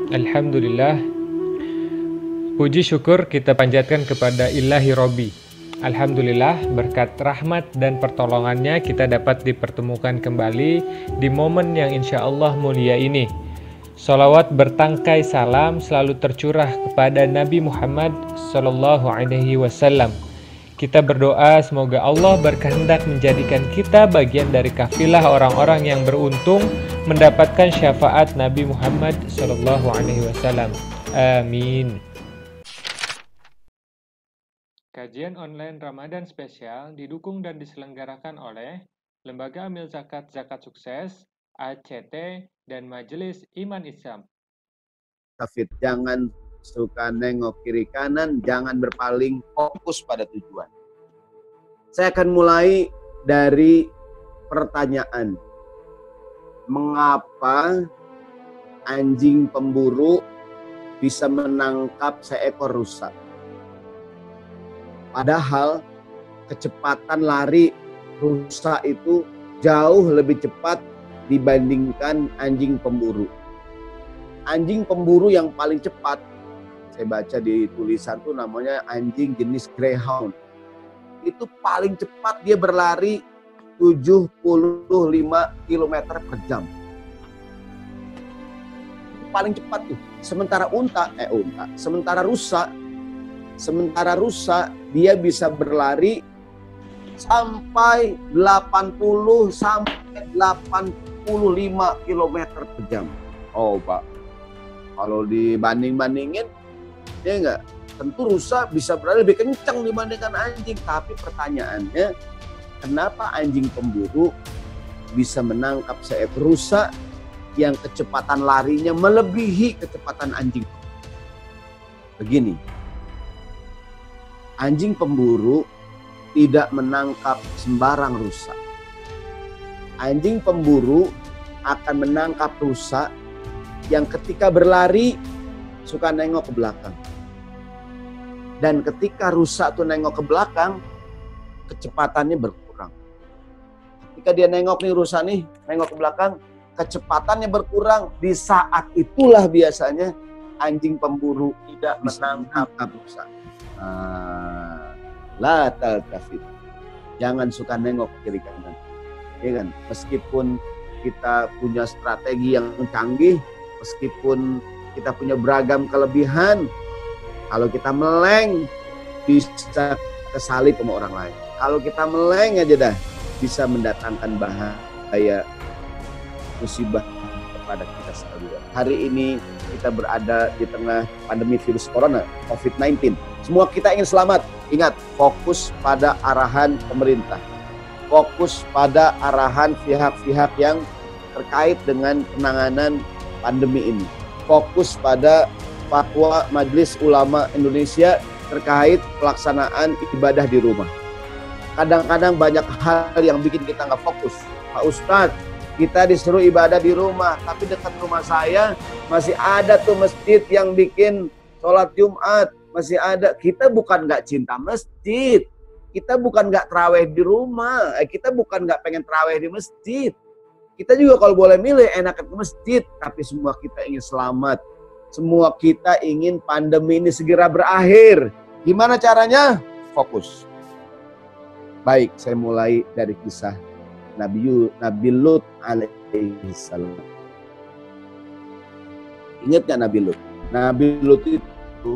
Alhamdulillah, puji syukur kita panjatkan kepada Ilahi Robbi. Alhamdulillah, berkat rahmat dan pertolongannya kita dapat dipertemukan kembali di momen yang insya Allah mulia ini. Salawat bertangkai salam selalu tercurah kepada Nabi Muhammad SAW. Kita berdoa semoga Allah berkehendak menjadikan kita bagian dari kafilah orang-orang yang beruntung mendapatkan syafaat Nabi Muhammad SAW. Amin. Kajian online Ramadan spesial didukung dan diselenggarakan oleh Lembaga Amil Zakat Zakat Sukses, ACT, dan Majelis Iman Islam. Tafid, jangan suka nengok kiri kanan, jangan berpaling, fokus pada tujuan. Saya akan mulai dari pertanyaan. Mengapa anjing pemburu bisa menangkap seekor rusa? Padahal kecepatan lari rusa itu jauh lebih cepat dibandingkan anjing pemburu. Anjing pemburu yang paling cepat, saya baca di tulisan tuh namanya anjing jenis Greyhound. Itu paling cepat dia berlari 75 km per jam. Paling cepat tuh. Sementara rusa dia bisa berlari sampai 80 sampai 85 km per jam. Oh Pak, kalau dibanding-bandingin, ya enggak, tentu rusa bisa berlari lebih kencang dibandingkan anjing. Tapi pertanyaannya, kenapa anjing pemburu bisa menangkap seekor rusa yang kecepatan larinya melebihi kecepatan anjing? Begini, anjing pemburu tidak menangkap sembarang rusa. Anjing pemburu akan menangkap rusa yang ketika berlari suka nengok ke belakang. Dan ketika rusa tuh nengok ke belakang, kecepatannya berkurang. Ketika dia nengok nih rusa nih, nengok ke belakang, kecepatannya berkurang. Di saat itulah biasanya anjing pemburu tidak menangkap rusa. La taltafit. Jangan suka nengok kiri kanan. Ya kan? Meskipun kita punya strategi yang canggih, meskipun kita punya beragam kelebihan, kalau kita meleng bisa kesalip sama orang lain. Kalau kita meleng aja dah bisa mendatangkan bahaya, musibah kepada kita sekalian. Hari ini kita berada di tengah pandemi virus corona, COVID-19. Semua kita ingin selamat. Ingat, fokus pada arahan pemerintah. Fokus pada arahan pihak-pihak yang terkait dengan penanganan pandemi ini. Fokus pada fatwa Majelis Ulama Indonesia terkait pelaksanaan ibadah di rumah. Kadang-kadang banyak hal yang bikin kita nggak fokus. Pak Ustadz, kita disuruh ibadah di rumah, tapi dekat rumah saya masih ada tuh masjid yang bikin sholat Jumat. Masih ada. Kita bukan nggak cinta masjid. Kita bukan nggak terawih di rumah. Kita bukan nggak pengen terawih di masjid. Kita juga kalau boleh milih enak ke masjid. Tapi semua kita ingin selamat. Semua kita ingin pandemi ini segera berakhir. Gimana caranya? Fokus. Baik, saya mulai dari kisah Nabi Lut alaihi salam. Ingat gak Nabi Lut? Nabi Lut itu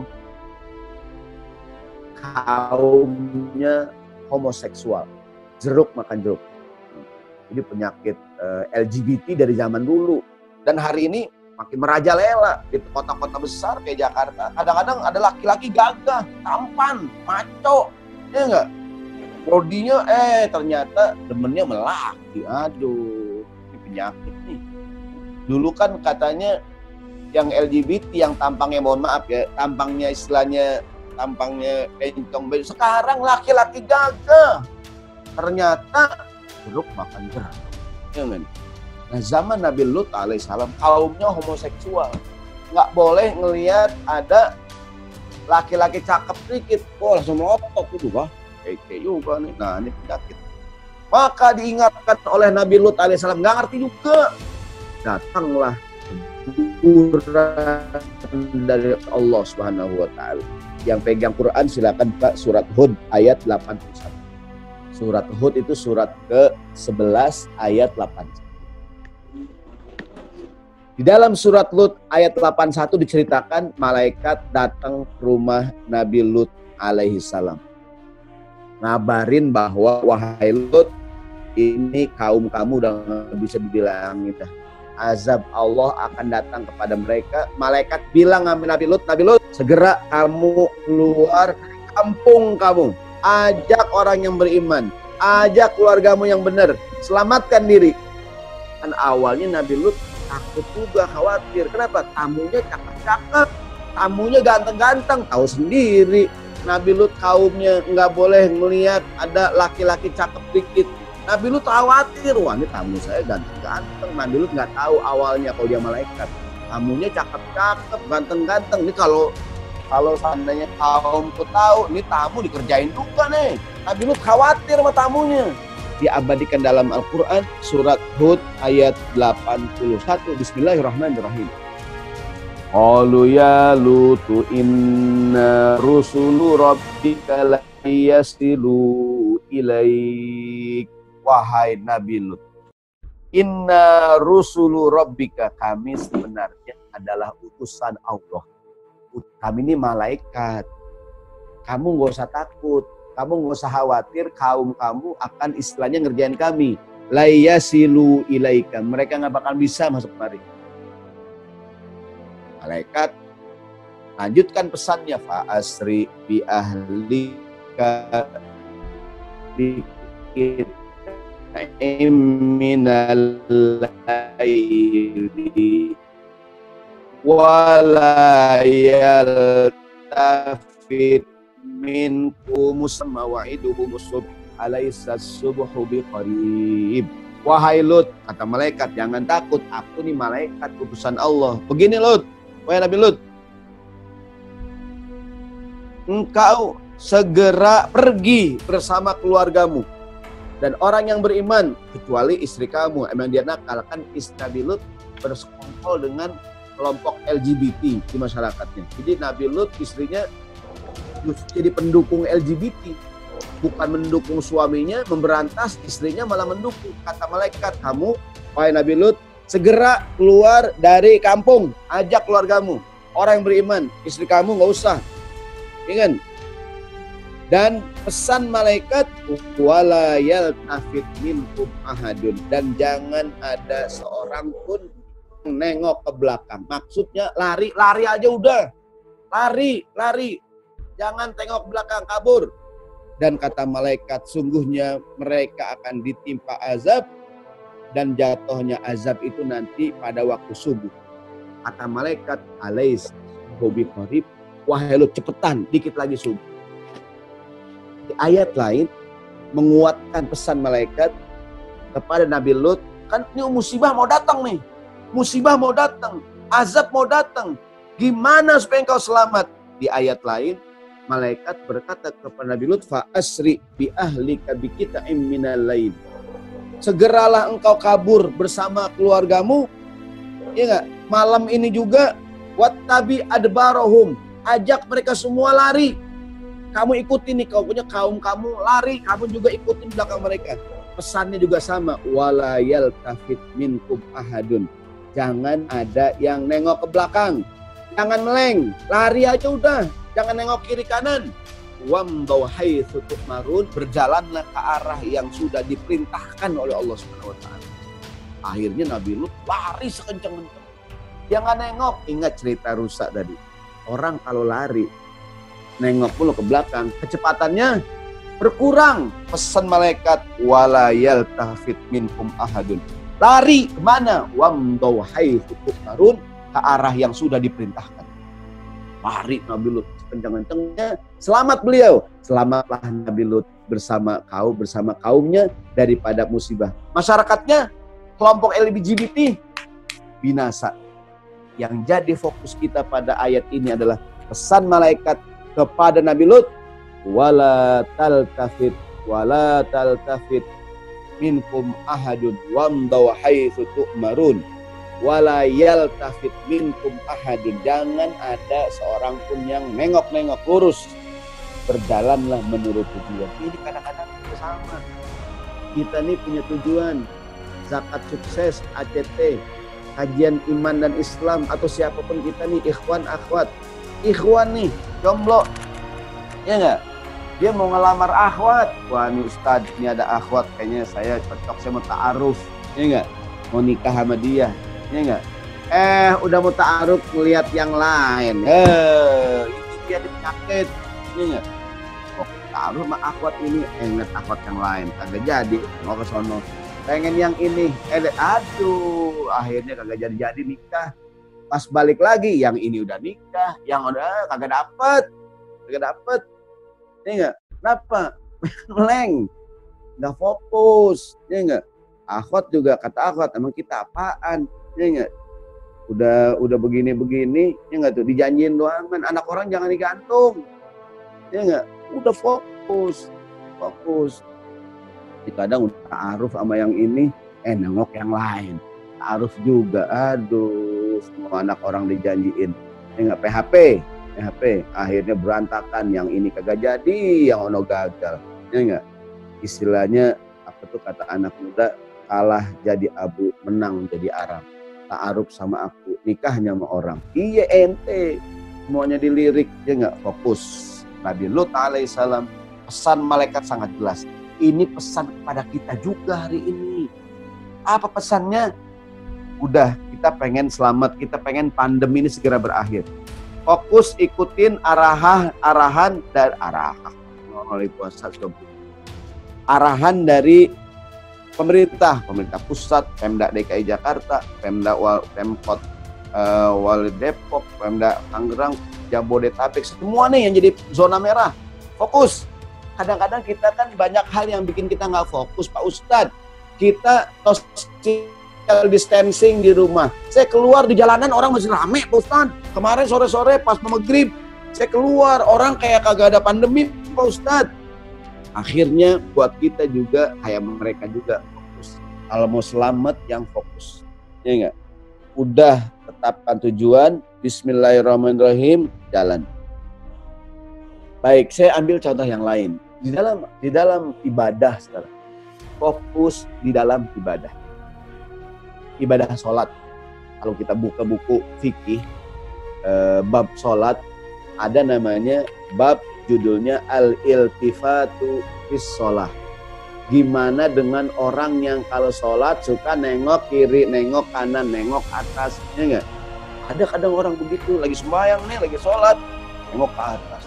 kaumnya homoseksual. Jeruk makan jeruk. Jadi penyakit LGBT dari zaman dulu. Dan hari ini makin merajalela di kota-kota besar kayak Jakarta. Kadang-kadang ada laki-laki gagah, tampan, maco. Ya enggak? Bodinya ternyata demennya melaki. Aduh, ini penyakit nih. Dulu kan katanya yang LGBT yang tampangnya, mohon maaf ya, tampangnya bencong. Sekarang laki-laki gagah. Ternyata jeruk makan jeruk. Ya enggak? Nah, zaman Nabi Lut alaihissalam kaumnya homoseksual. Nggak boleh ngelihat ada laki-laki cakep sedikit. Oh, langsung melotot itu, Pak. Kayak juga nih. Nah, ini penyakit. Maka diingatkan oleh Nabi Lut alaihissalam, nggak ngerti juga. Datanglah teguran dari Allah Subhanahu wa taala. Yang pegang Quran silakan Pak, surat Hud ayat 81. Surat Hud itu surat ke-11 ayat 81. Di dalam surat Lut ayat 81 diceritakan malaikat datang ke rumah Nabi Lut alaihi salam. Ngabarin bahwa wahai Lut, ini kaum kamu udah gak bisa dibilangin dah. Azab Allah akan datang kepada mereka. Malaikat bilang sama Nabi Lut, segera kamu keluar dari kampung kamu. Ajak orang yang beriman, ajak keluargamu yang benar, selamatkan diri. Kan awalnya Nabi Lut takut juga, khawatir. Kenapa? Tamunya cakep-cakep, tamunya ganteng-ganteng. Tahu sendiri, Nabi Lut kaumnya nggak boleh melihat ada laki-laki cakep dikit. Nabi Lut khawatir, wah ini tamu saya ganteng-ganteng. Nabi Lut nggak tahu awalnya kalau dia malaikat. Tamunya cakep-cakep, ganteng-ganteng. Ini kalau seandainya kaumku tahu, ini tamu dikerjain juga nih. Nabi Lut khawatir sama tamunya. Diabadikan dalam Al-Quran surat Hud ayat 81. Bismillahirrahmanirrahim. Qalu ya Lutu inna rusulu rabbika la yasilu ilaik. Wahai Nabi Lut, inna rusulu rabbika, kami sebenarnya adalah utusan Allah. Kami ini malaikat. Kamu gak usah takut, kamu gak usah khawatir, kaum kamu akan istilahnya ngerjain kami. La yasilu ilaika, mereka gak bakal bisa masuk kemari. Malaikat lanjutkan pesannya, fa asri bi ahlika minal laili wala yaltafit minkum mawaiduhum subh alaysa subhu biqarib. Wahai Lut, kata malaikat, jangan takut, aku nih malaikat utusan Allah. Begini Lut, wahai Nabi Lut, engkau segera pergi bersama keluargamu dan orang yang beriman, kecuali istri kamu. Emang dia nakal, kan istri Nabi Lut bersekongkol dengan kelompok LGBT di masyarakatnya. Jadi Nabi Lut istrinya jadi pendukung LGBT, bukan mendukung suaminya, memberantas, istrinya malah mendukung. Kata malaikat, kamu wahai Nabi Lut segera keluar dari kampung, ajak keluargamu, orang yang beriman, istri kamu nggak usah, ingat. Dan pesan malaikat, wala yaltafit minkum ahadun, dan jangan ada seorang pun nengok ke belakang. Maksudnya lari aja udah, lari, jangan tengok belakang, kabur. Dan kata malaikat, sungguhnya mereka akan ditimpa azab, dan jatuhnya azab itu nanti pada waktu subuh. Kata malaikat, alais hobi qarib, wahai Lut cepetan, dikit lagi subuh. Di ayat lain menguatkan pesan malaikat kepada Nabi Lut, kan ini musibah mau datang nih, musibah mau datang, azab mau datang, gimana supaya engkau selamat? Di ayat lain malaikat berkata kepada Nabi Lut, fa asri bi ahlika bi qita'im minal lail, segeralah engkau kabur bersama keluargamu, ya enggak, malam ini juga, wattabi adbarahum, ajak mereka semua lari. Kamu ikutin nih, kau punya kaum kamu lari, kamu juga ikutin belakang mereka. Pesannya juga sama, wala yaltafit minkum ahadun, jangan ada yang nengok ke belakang, jangan meleng, lari aja udah, jangan nengok kiri kanan. Wamdaw haitsu tu'marun, berjalanlah ke arah yang sudah diperintahkan oleh Allah Subhanahu wa taala. Akhirnya Nabi Lut lari sekencang-kencang. Dia nggak nengok, ingat cerita rusa tadi. Orang kalau lari nengok mulu ke belakang, kecepatannya berkurang. Pesan malaikat, wala yaltafit minkum ahadun, lari kemana? Wamdaw haitsu tu'marun, ke arah yang sudah diperintahkan. Lari Nabi Lut kencang-kencangnya, selamat beliau. Selamatlah Nabi Lut bersama kaumnya daripada musibah. Masyarakatnya, kelompok LGBT binasa. Yang jadi fokus kita pada ayat ini adalah pesan malaikat kepada Nabi Lut, wala taltafit minkum ahadun wamdaw haitsu tu'marun, wala yaltafit minkum ahadun, jangan ada seorang pun yang nengok-nengok, lurus, berjalanlah menurut tujuan. Ini kadang-kadang kita sama, kita nih punya tujuan, zakat sukses, ACT, kajian iman dan Islam, atau siapapun kita nih, ikhwan akhwat, ikhwan nih jomblo, ya enggak, dia mau ngelamar akhwat, wah ini ustadz, ini ada akhwat, kayaknya saya cocok, saya mau ta'aruf, ya enggak, mau nikah sama dia, ya enggak, udah mau ta'aruf ngelihat yang lain, ini dia ada penyakit, ya enggak, kok ta'aruf sama akhwat ini, ingat akhwat yang lain, kagak jadi, mau ke sono, pengen yang ini, aduh, akhirnya kagak jadi nikah, pas balik lagi, yang ini udah nikah, yang udah kagak dapet, ya enggak, kenapa? Meleng, nggak fokus, ya enggak. Akhwat juga kata akhwat, emang kita apaan, ya enggak. Udah begini, ya enggak tuh, dijanjiin doang kan, anak orang jangan digantung, ya enggak. Udah fokus. Kadang udah ta'aruf sama yang ini, nengok yang lain, ta'aruf juga, aduh, semua anak orang dijanjiin, ya enggak, PHP, akhirnya berantakan, yang ini kagak jadi, yang ono gagal, ya enggak. Istilahnya apa tuh kata anak muda, kalah jadi abu, menang jadi Arab. Ta'aruf sama aku, nikahnya sama orang. Iya ente, semuanya dilirik, ya enggak, fokus. Nabi Lut alaihissalam, pesan malaikat sangat jelas. Ini pesan kepada kita juga hari ini. Apa pesannya? Udah, kita pengen selamat, kita pengen pandemi ini segera berakhir. Fokus ikutin arahan dari pemerintah pusat, Pemda DKI Jakarta, Pemkot Wali Depok, Pemda Tangerang, Jabodetabek, semua nih yang jadi zona merah. Fokus. Kadang-kadang kita kan banyak hal yang bikin kita nggak fokus, Pak Ustadz. Kita social distancing di rumah. Saya keluar di jalanan orang masih rame, Pak Ustadz. Kemarin sore-sore pas maghrib, saya keluar orang kayak kagak ada pandemi, Pak Ustadz. Akhirnya buat kita juga kayak mereka juga fokus. Kalau mau selamat yang fokus, ya enggak. Udah tetapkan tujuan, Bismillahirrahmanirrahim, jalan. Baik, saya ambil contoh yang lain. Di dalam ibadah sekarang, fokus di dalam ibadah. Ibadah sholat. Kalau kita buka buku fikih, bab sholat, ada namanya bab judulnya Al-Iltifatu fis sholah. Gimana dengan orang yang kalau sholat suka nengok kiri, nengok kanan, nengok atas, ya enggak? Ada kadang orang begitu, lagi sembahyang nih, lagi sholat, nengok ke atas,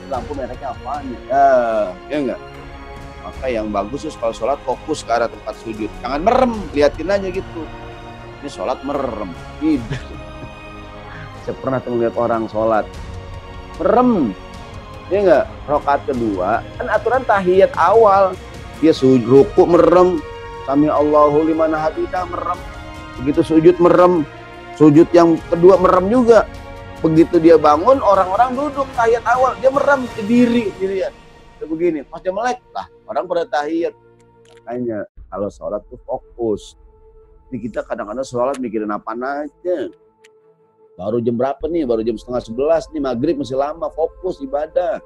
lampu mereknya apaan ya enggak? Maka yang bagus kalau sholat fokus ke arah tempat sujud, jangan merem, liatin aja gitu. Ini sholat merem, tidak. Saya pernah melihat orang sholat merem, ya enggak? Rakaat kedua, kan aturan tahiyat awal, dia ruku merem, sami Allahu liman hamidah merem, begitu sujud merem, sujud yang kedua merem juga. Begitu dia bangun, orang-orang duduk tahiyat awal, dia merem, diri, dirian. Begini, pas dia melek, lah orang pada tahiyat. Makanya kalau sholat tuh fokus. Jadi kita kadang-kadang sholat mikirin apa aja. Baru jam berapa nih? Baru jam 10:30 nih, maghrib masih lama, fokus ibadah.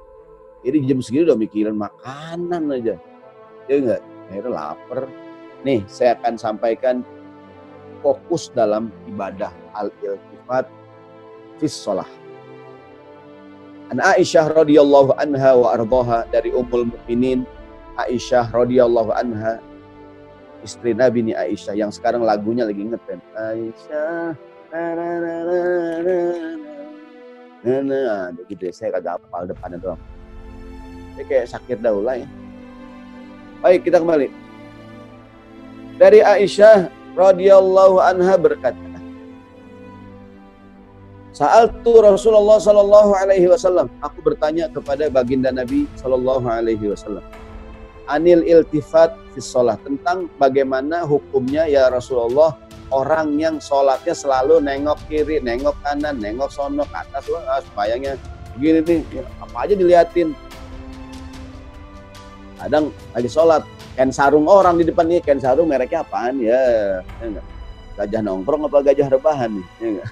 Jadi jam segini udah mikirin makanan aja. Ya enggak? Akhirnya lapar. Nih, saya akan sampaikan fokus dalam ibadah, al-iltifat fis shalah. An Aisyah radhiyallahu anha wa ardhaha, dari Ummul Mukminin Aisyah radhiyallahu anha, istri Nabi nih Aisyah, yang sekarang lagunya lagi ngetren. Aisyah begitu ya, saya kagak hafal depannya doang. Ini kayak Syakir Daula ya. Baik, kita kembali. Dari Aisyah radhiyallahu anha berkata, Sa'altu Rasulullah sallallahu alaihi wasallam, aku bertanya kepada baginda Nabi sallallahu alaihi wasallam, anil iltifat fis shalah, tentang bagaimana hukumnya ya Rasulullah orang yang sholatnya selalu nengok kiri, nengok kanan, nengok sono ke atas, bayangnya begini nih, ya, apa aja diliatin. Kadang lagi sholat, kain sarung orang di depannya, kain sarung mereknya apaan ya, enggak. Gajah nongkrong apa gajah rebahan nih? Ya enggak?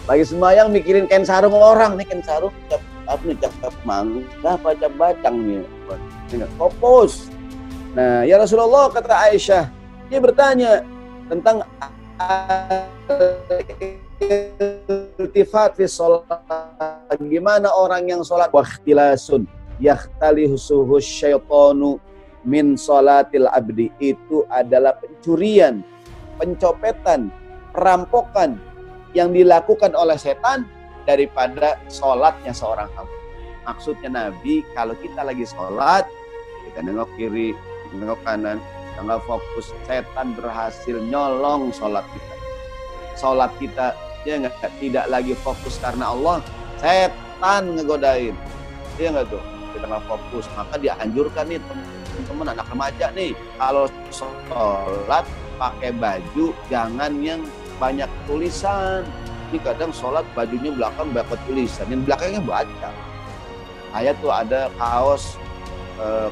Lagi sembahyang mikirin kain sarung orang nih, kain sarung cap apa nih, cap mangga apa cap bacang nih? Enggak, fokus. Nah, ya Rasulullah, kata Aisyah, dia bertanya tentang iltifat fi sholat. Gimana orang yang sholat waqtilasun yahtalihusuhu syaitanu min sholatil abdi, itu adalah pencurian, pencopetan, perampokan yang dilakukan oleh setan daripada sholatnya seorang hamba. Maksudnya Nabi, kalau kita lagi sholat, kita nengok kiri, nengok kanan, nggak fokus, setan berhasil nyolong sholat kita. Sholat kita ya nggak, tidak lagi fokus karena Allah, setan ngegodain, dia nggak tuh, kita nggak fokus. Maka dianjurkan nih teman-teman anak remaja nih, kalau sholat pakai baju jangan yang banyak tulisan. Ini kadang sholat bajunya belakang banyak tulisan, yang belakangnya baca. Saya tuh ada kaos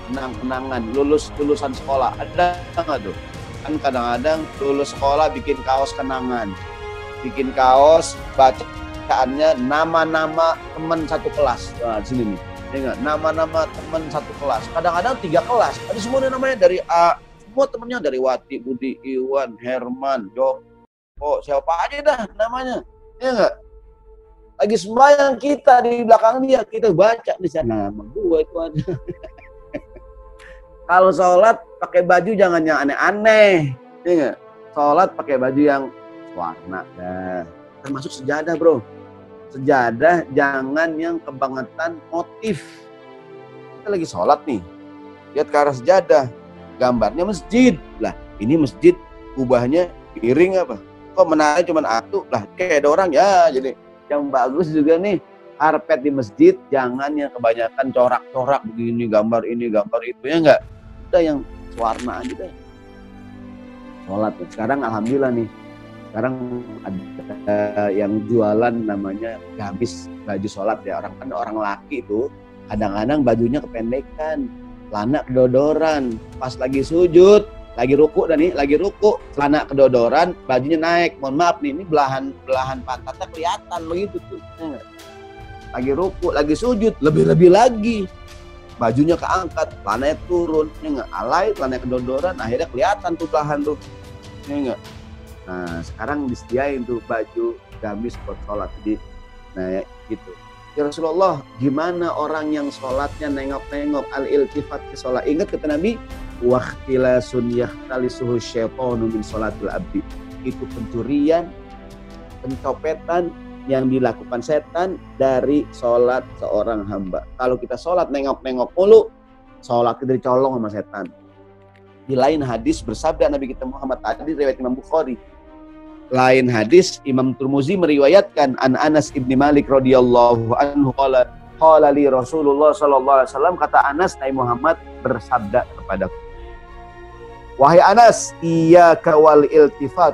kenang-kenangan lulusan sekolah, ada nggak tuh? Kan kadang-kadang lulus sekolah bikin kaos kenangan, bikin kaos bacaannya nama-nama teman satu kelas. Nah, di sini nih, ya nggak? Nama-nama teman satu kelas. Kadang-kadang 3 kelas. Ada semuanya namanya dari A, semua temennya dari Wati, Budi, Iwan, Herman, Joko, siapa aja dah namanya, ya nggak? Lagi sembahyang kita di belakang dia, kita baca di sana nama gua itu ada. Kalau sholat pakai baju jangan yang aneh-aneh, ya nggak? Sholat pakai baju yang warna, dah. Termasuk sejadah, bro. Sejadah jangan yang kebangetan motif. Kita lagi sholat nih, lihat ke arah sejadah, gambarnya masjid. Lah, ini masjid, ubahnya piring apa? Kok menariknya cuma atu? Lah, kayak ada orang ya. Jadi yang bagus juga nih, karpet di masjid jangan yang kebanyakan corak-corak begini, gambar ini, gambar itu, ya enggak? Udah yang warna aja deh. Sholat. Sekarang alhamdulillah nih, sekarang ada yang jualan namanya gamis baju sholat ya. Orang laki itu kadang-kadang bajunya kependekan, celana kedodoran, pas lagi sujud, lagi ruku dan nih, lagi ruku, celana kedodoran, bajunya naik. Mohon maaf nih, ini belahan pantatnya kelihatan begitu tuh. Ya, lagi ruku, lagi sujud, lebih-lebih lagi. Bajunya keangkat, celananya turun, ya enggak? Alay, celana kedodoran, akhirnya kelihatan tuh belahan tuh. Ya enggak? Nah, sekarang disediain tuh baju gamis buat sholat. Jadi, nah ya, gitu. Ya Rasulullah, gimana orang yang sholatnya nengok-nengok, al-iltifat ke sholat? Ingat kata Nabi, waqtilasun yahtalisuhu syaitanu min sholatil abdi. Itu pencurian, pencopetan yang dilakukan setan dari sholat seorang hamba. Kalau kita sholat nengok-nengok mulu, sholat kita dicolong sama setan. Di lain hadis bersabda Nabi kita Muhammad, tadi riwayat Imam Bukhari. Lain hadis Imam Tirmizi meriwayatkan an Anas ibni Malik radhiyallahu anhu qala li Rasulullah sallallahu alaihi wasallam, kata Anas, Nabi Muhammad bersabda kepadaku, wahai Anas, iyyaka wal iltifat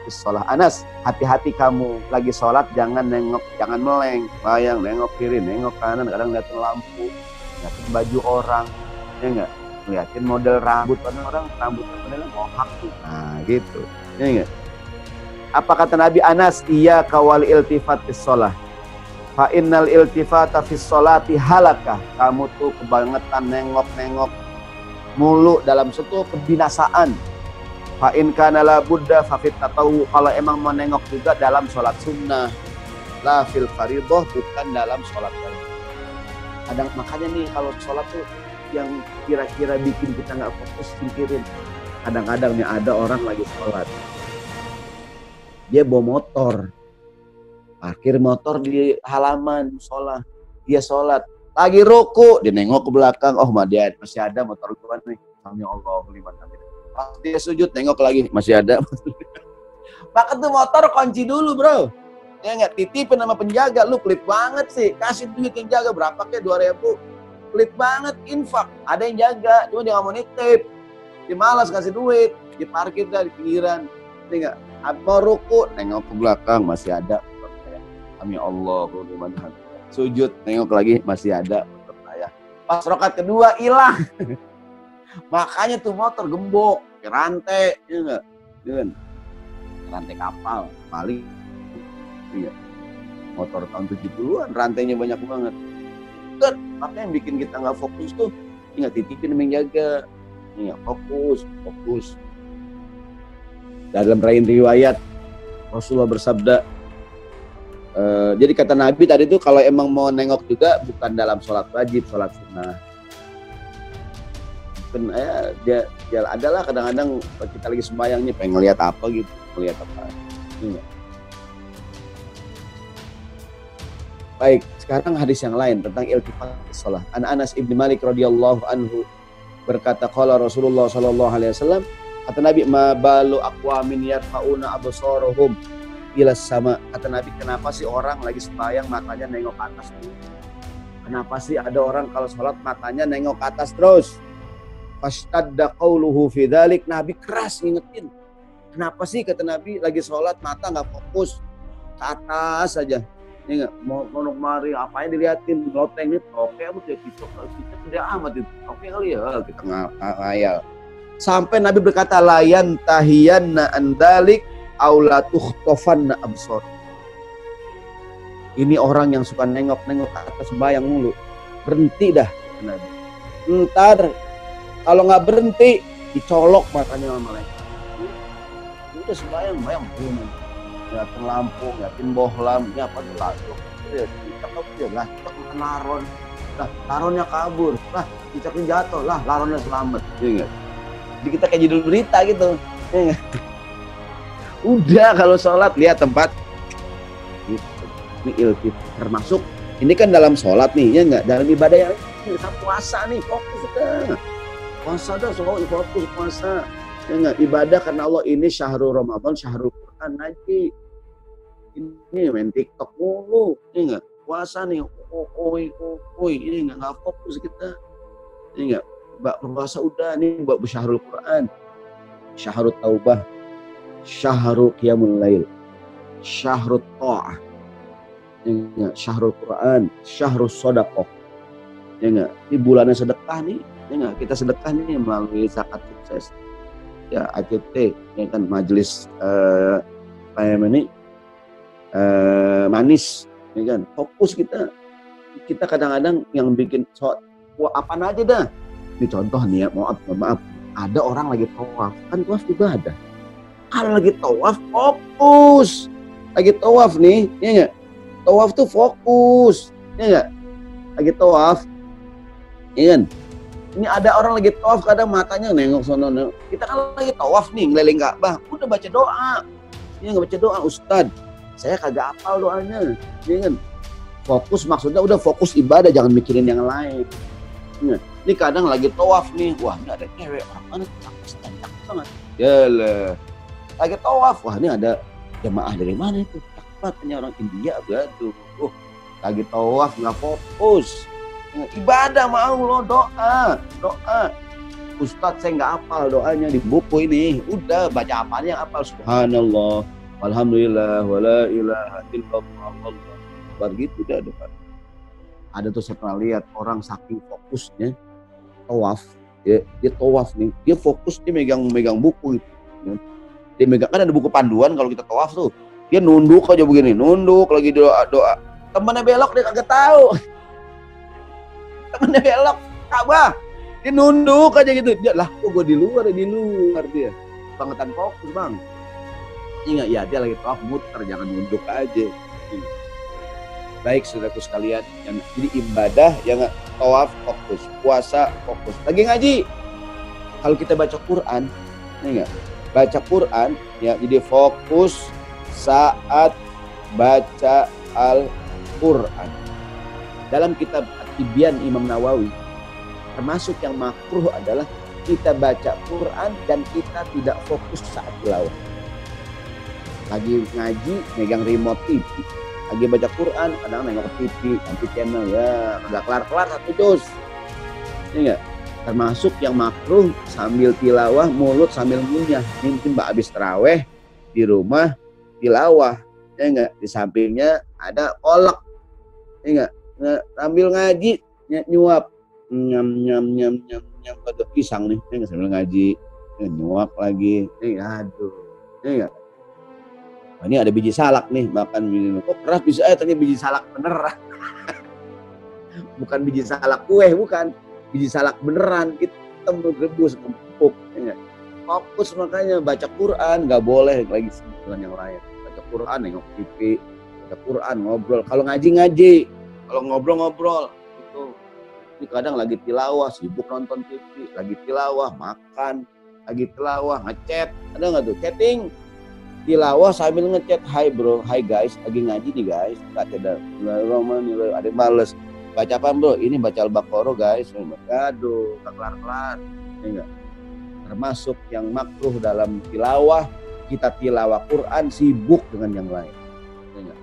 bis shalah. Anas, hati-hati kamu lagi sholat, jangan nengok, jangan meleng, bayang nengok kiri, nengok kanan, kadang liatin lampu, liatin baju orang, ya enggak? Liatin model rambut orang, rambutnya modelnya mohak tuh. Nah, gitu. Ya enggak? Apa kata Nabi? Anas, iyyaka wal iltifat bis shalah. Fa innal iltifata fis sholati halakah. Kamu tuh kebangetan nengok-nengok mulu dalam suatu kebinasaan. Fa in kana la budda fa fit tatawu. Kalau emang mau nengok juga dalam sholat sunnah, la fil fardhah, bukan dalam sholat fardu. Kadang makanya nih kalau sholat tuh yang kira-kira bikin kita nggak fokus, singkirin. Kadang-kadang nih ada orang lagi sholat, dia bawa motor, parkir motor di halaman sholat, dia sholat, lagi ruku, dia nengok ke belakang, oh masih ada motor gua nih, ya Allah, liman hamid. Pas dia sujud, nengok lagi, masih ada. Maka tuh motor kunci dulu, bro. Ya nggak, titipin sama penjaga, lu pelit banget sih, kasih duit yang jaga berapa kek, 2.000. Pelit banget, infak. Ada yang jaga, cuma dia nggak mau nitip. Dia malas kasih duit, dia parkir dah di pinggiran. Ini nggak, mau ruku, nengok ke belakang, masih ada. Amin Allah, sujud, nengok lagi, masih ada. Pas rakaat kedua hilang. Makanya tuh motor gembok, rantai, ya nggak. dengan rantai kapal paling ya, motor tahun 70-an rantainya banyak banget. Kan apa yang bikin kita nggak fokus tuh? Ingat titipin menjaga, ingat fokus. Dalam lain riwayat Rasulullah bersabda, jadi kata Nabi tadi tuh kalau emang mau nengok juga bukan dalam sholat wajib, sholat sunnah. Mungkin dia adalah kadang-kadang kita lagi sembahyangnya pengen ngeliat apa gitu, ngeliat apa. Ini. Baik, sekarang hadis yang lain tentang iltifat shalah. An Anas ibn Malik radhiyallahu anhu berkata qala Rasulullah sallallahu alaihi wasallam, kata Nabi, ma balu aqwamin yarfauna absarahum ila sama. Kata Nabi, kenapa sih orang lagi sembahyang matanya nengok ke atas dulu? Kenapa sih ada orang kalau sholat matanya nengok ke atas terus? Fashtadda qauluhu fi dzalik. Nabi keras ngingetin. Kenapa sih kata Nabi lagi sholat mata nggak fokus ke atas saja? Ini nggak mau mari apa yang diliatin loteng itu oke amat ya kita tidak amat itu oke kali ya kita ngayal sampai Nabi berkata layan tahiyanna andalik aula tukhtofanna absor. Ini orang yang suka nengok-nengok ke atas sembahyang mulu, berhenti dah Nabi. Ntar kalau nggak berhenti dicolok matanya sama malaikat. Udah sembahyang belum. Ngeliatin lampu, ngeliatin bohlam, ini apa tuh langsung. Kita lah, kita kena laron. Lah, laronnya kabur. Lah, cicaknya jatuh. Lah, laronnya selamat. Iya. Jadi kita kayak judul berita gitu. Iya. Udah kalau sholat lihat tempat. Gitu. Ini ilfit termasuk. Ini kan dalam sholat nih, ya nggak? Dalam ibadah yang ini, puasa nih, fokus udah. Puasa dah, fokus puasa. Ya nggak? Ibadah karena Allah ini syahrul Ramadan, syahrul Quran ngaji. Ini main TikTok mulu, ini enggak puasa nih, ini enggak fokus kita, ini enggak puasa udah nih buat syahrul Quran, syahrul taubah, syahrul qiyamul lail, syahrul ta'ah, ini enggak syahrul Quran, syahrul sedekah, ini enggak ini bulannya sedekah nih, ini enggak kita sedekah nih melalui zakat sukses, ya ACT, ya kan majelis ini manis, ya kan? Fokus kita kadang-kadang yang bikin apa aja dah. Ini contoh nih ya, maaf, ada orang lagi tawaf, kan tawaf ibadah. Kalau lagi tawaf fokus, lagi tawaf nih, ya nggak? Tawaf tuh fokus, ya nggak? Lagi tawaf, ya kan? Ini ada orang lagi tawaf kadang matanya nengok sono. Kita kan lagi tawaf nih, ngeliling Ka'bah, udah baca doa, ya nggak baca doa, Ustadz. Saya kagak hafal doanya, ya kan? Fokus maksudnya udah fokus ibadah, jangan mikirin yang lain. Ya. Ini kadang lagi tawaf nih, wah ini ada cewek orang mana cakep banget. Yalah, lagi tawaf, wah ini ada jemaah dari mana itu? Cakep orang India, gaduh. Lagi tawaf nggak fokus. Ya, ibadah mau lo doa. Ustadz saya nggak hafal doanya di buku ini. Udah baca apanya yang hafal, subhanallah. Alhamdulillah wala ilaha illallah Allah. Begitu dah depan. Ada tuh saya pernah lihat orang saking fokusnya tawaf, ya, dia tawaf nih, dia fokus dia megang buku gitu. Dia megang kan ada buku panduan kalau kita tawaf tuh. Dia nunduk aja begini, nunduk lagi doa. Temannya belok dia kagak tahu. Temannya belok Ka'bah. Dia nunduk aja gitu. Dia lah kok gue di luar dia. Bangetan fokus, Bang. Ingat ya dia lagi tawaf muter, jangan nunduk aja. Baik saudaraku sekalian, yang jadi ibadah yang tawaf fokus, puasa fokus. Lagi ngaji, kalau kita baca Quran, ingat baca Quran ya jadi fokus saat baca Al-Quran. Dalam kitab At-Tibyan Imam Nawawi, termasuk yang makruh adalah kita baca Quran dan kita tidak fokus saat tilawah. Lagi ngaji megang remote TV, lagi baca Quran kadang nengok TV, ganti channel ya, udah kelar satu juz. Ini enggak termasuk yang makruh sambil tilawah mulut sambil ngunyah. Ini mungkin mbak habis taraweh di rumah tilawah, ya enggak di sampingnya ada kolak, ya enggak sambil ngaji nyuap nyam pada pisang nih, ya enggak sambil ngaji nyuap lagi, aduh. Ya enggak? Nah, ini ada biji salak nih, makan ini. Kok keras bisa ternyata biji salak beneran. Bukan biji salak kue, bukan. Biji salak beneran, kita mau rebus, empuk. Ya. Fokus makanya baca Quran, nggak boleh lagi dengan yang lain. Baca Quran, nengok TV, baca Quran, ngobrol. Kalau ngaji, kalau ngobrol. Itu. Ini kadang lagi tilawah, sibuk nonton TV, lagi tilawah, makan, lagi tilawah, ngechat. Ada nggak tuh? Chatting. Tilawah sambil ngechat, "Hai bro, hai guys, lagi ngaji nih guys." Ada Roman, ada yang bales. Baca apa bro? Ini baca Al-Baqarah guys. Aduh, gak kelar-kelar. Ya enggak? Termasuk yang makruh dalam tilawah, kita tilawah Quran sibuk dengan yang lain. Ya enggak?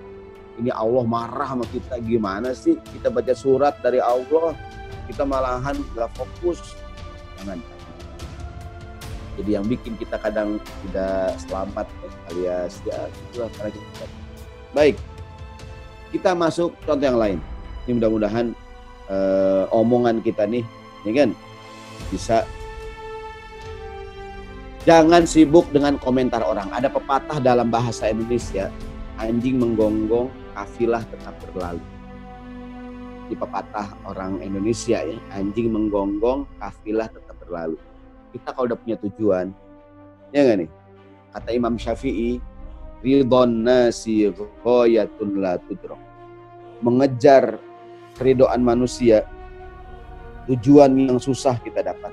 Ini Allah marah sama kita, gimana sih? Kita baca surat dari Allah, kita malahan gak fokus. Jangan. Jadi yang bikin kita kadang tidak selamat alias ya itulah karena kita. Baik, kita masuk contoh yang lain. Ini mudah-mudahan omongan kita nih, ya kan, bisa. Jangan sibuk dengan komentar orang. Ada pepatah dalam bahasa Indonesia, anjing menggonggong, kafilah tetap berlalu. Ini pepatah orang Indonesia ya, anjing menggonggong, kafilah tetap berlalu. Kita kalau udah punya tujuan, ya nggak nih? Kata Imam Syafi'i, ridhon nasi ghayatun la tudrak. Mengejar keridhaan manusia, tujuan yang susah kita dapat.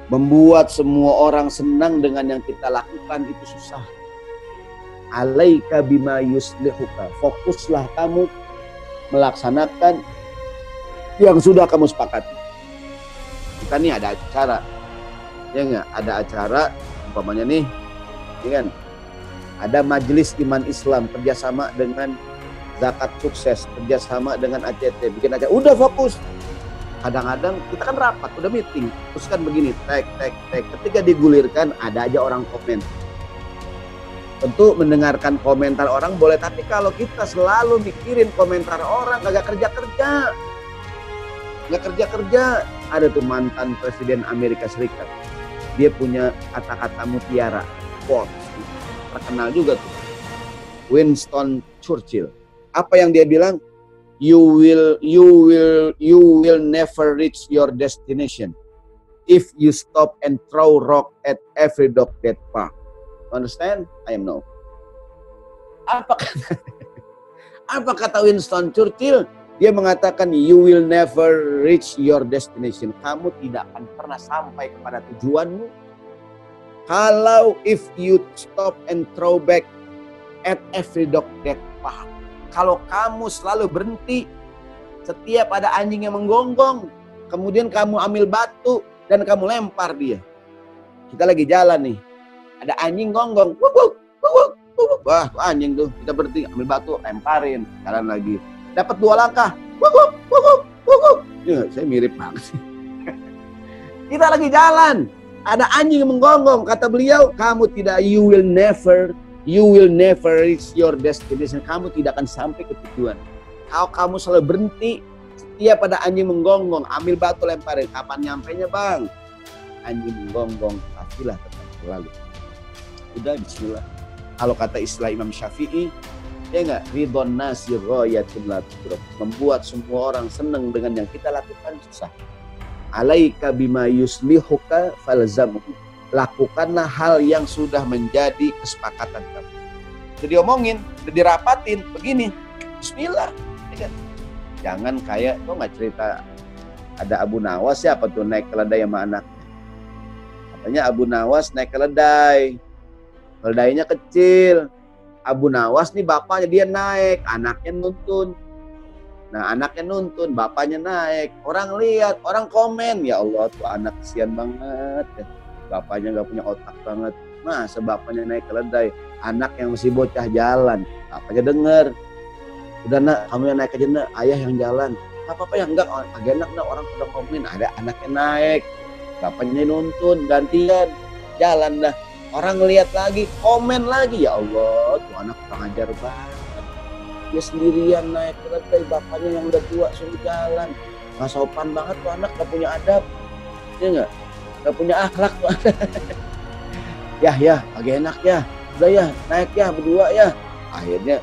Membuat semua orang senang dengan yang kita lakukan itu susah. Alaika bima yuslihuka. Fokuslah kamu melaksanakan yang sudah kamu sepakati. Kita nih ada acara, ya nggak? Ada acara, umpamanya nih, ya kan? Ada majelis iman Islam kerjasama dengan Zakat Sukses, kerjasama dengan ACT, bikin acara, udah fokus. Kadang-kadang kita kan rapat, udah meeting, terus kan begini, tag. Ketika digulirkan, ada aja orang komen. Tentu mendengarkan komentar orang boleh, tapi kalau kita selalu mikirin komentar orang, nggak kerja-kerja. Ada tuh mantan Presiden Amerika Serikat. Dia punya kata-kata mutiara, quotes. Terkenal juga tuh. Winston Churchill. Apa yang dia bilang? You will never reach your destination if you stop and throw rock at every dog that bark. Understand? I am no. Apa kata Winston Churchill? Dia mengatakan you will never reach your destination. Kamu tidak akan pernah sampai kepada tujuanmu kalau if you stop and throw back at every dog that bark. Kalau kamu selalu berhenti setiap ada anjing yang menggonggong, kemudian kamu ambil batu dan kamu lempar dia. Kita lagi jalan nih, ada anjing gonggong, wah tuh anjing tuh, kita berhenti ambil batu lemparin, jalan lagi. Dapat 2 langkah, ya, saya mirip banget sih. Kita lagi jalan, ada anjing yang menggonggong, kata beliau, you will never reach your destination. Kamu tidak akan sampai ke tujuan. Kalau kamu selalu berhenti, setiap ada anjing menggonggong, ambil batu lemparin, kapan nyampainya bang? Anjing menggonggong, kafilah tetap berlalu. Udah, bismillah. Kalau kata istilah Imam Syafi'i, ya enggak, ridhon nasi ghayatun la tudrak. Membuat semua orang senang dengan yang kita lakukan susah. Alaika bima yuslihuka falzamhu. Lakukanlah hal yang sudah menjadi kesepakatan kamu. Udah diomongin, udah dirapatin, begini, bismillah. Ya kan? Jangan kayak, kok nggak cerita ada Abu Nawas ya, apa tuh naik keledai sama anaknya. Katanya Abu Nawas naik keledai, keledainya kecil. Abu Nawas nih bapaknya dia naik, anaknya nuntun. Nah anaknya nuntun, bapaknya naik. Orang lihat, orang komen, ya Allah tuh anak kesian banget. Bapaknya nggak punya otak banget. Masa bapaknya naik keledai, anak yang masih bocah jalan. Bapaknya denger, udah nak kamu yang naik aja nak, ayah yang jalan. Apa-apa yang enggak, agak enak nak, orang pada komen, ada anaknya naik. Bapaknya nuntun, gantian, jalan dah. Orang lihat lagi, komen lagi, ya Allah, tuh anak kurang ajar banget. Dia sendirian naik keledai, bapaknya yang udah tua suruh jalan. Nggak sopan banget tuh anak, nggak punya adab, ya nggak punya akhlak tuh anak. Ya, agak enak ya. Udah ya, naik ya berdua ya. Akhirnya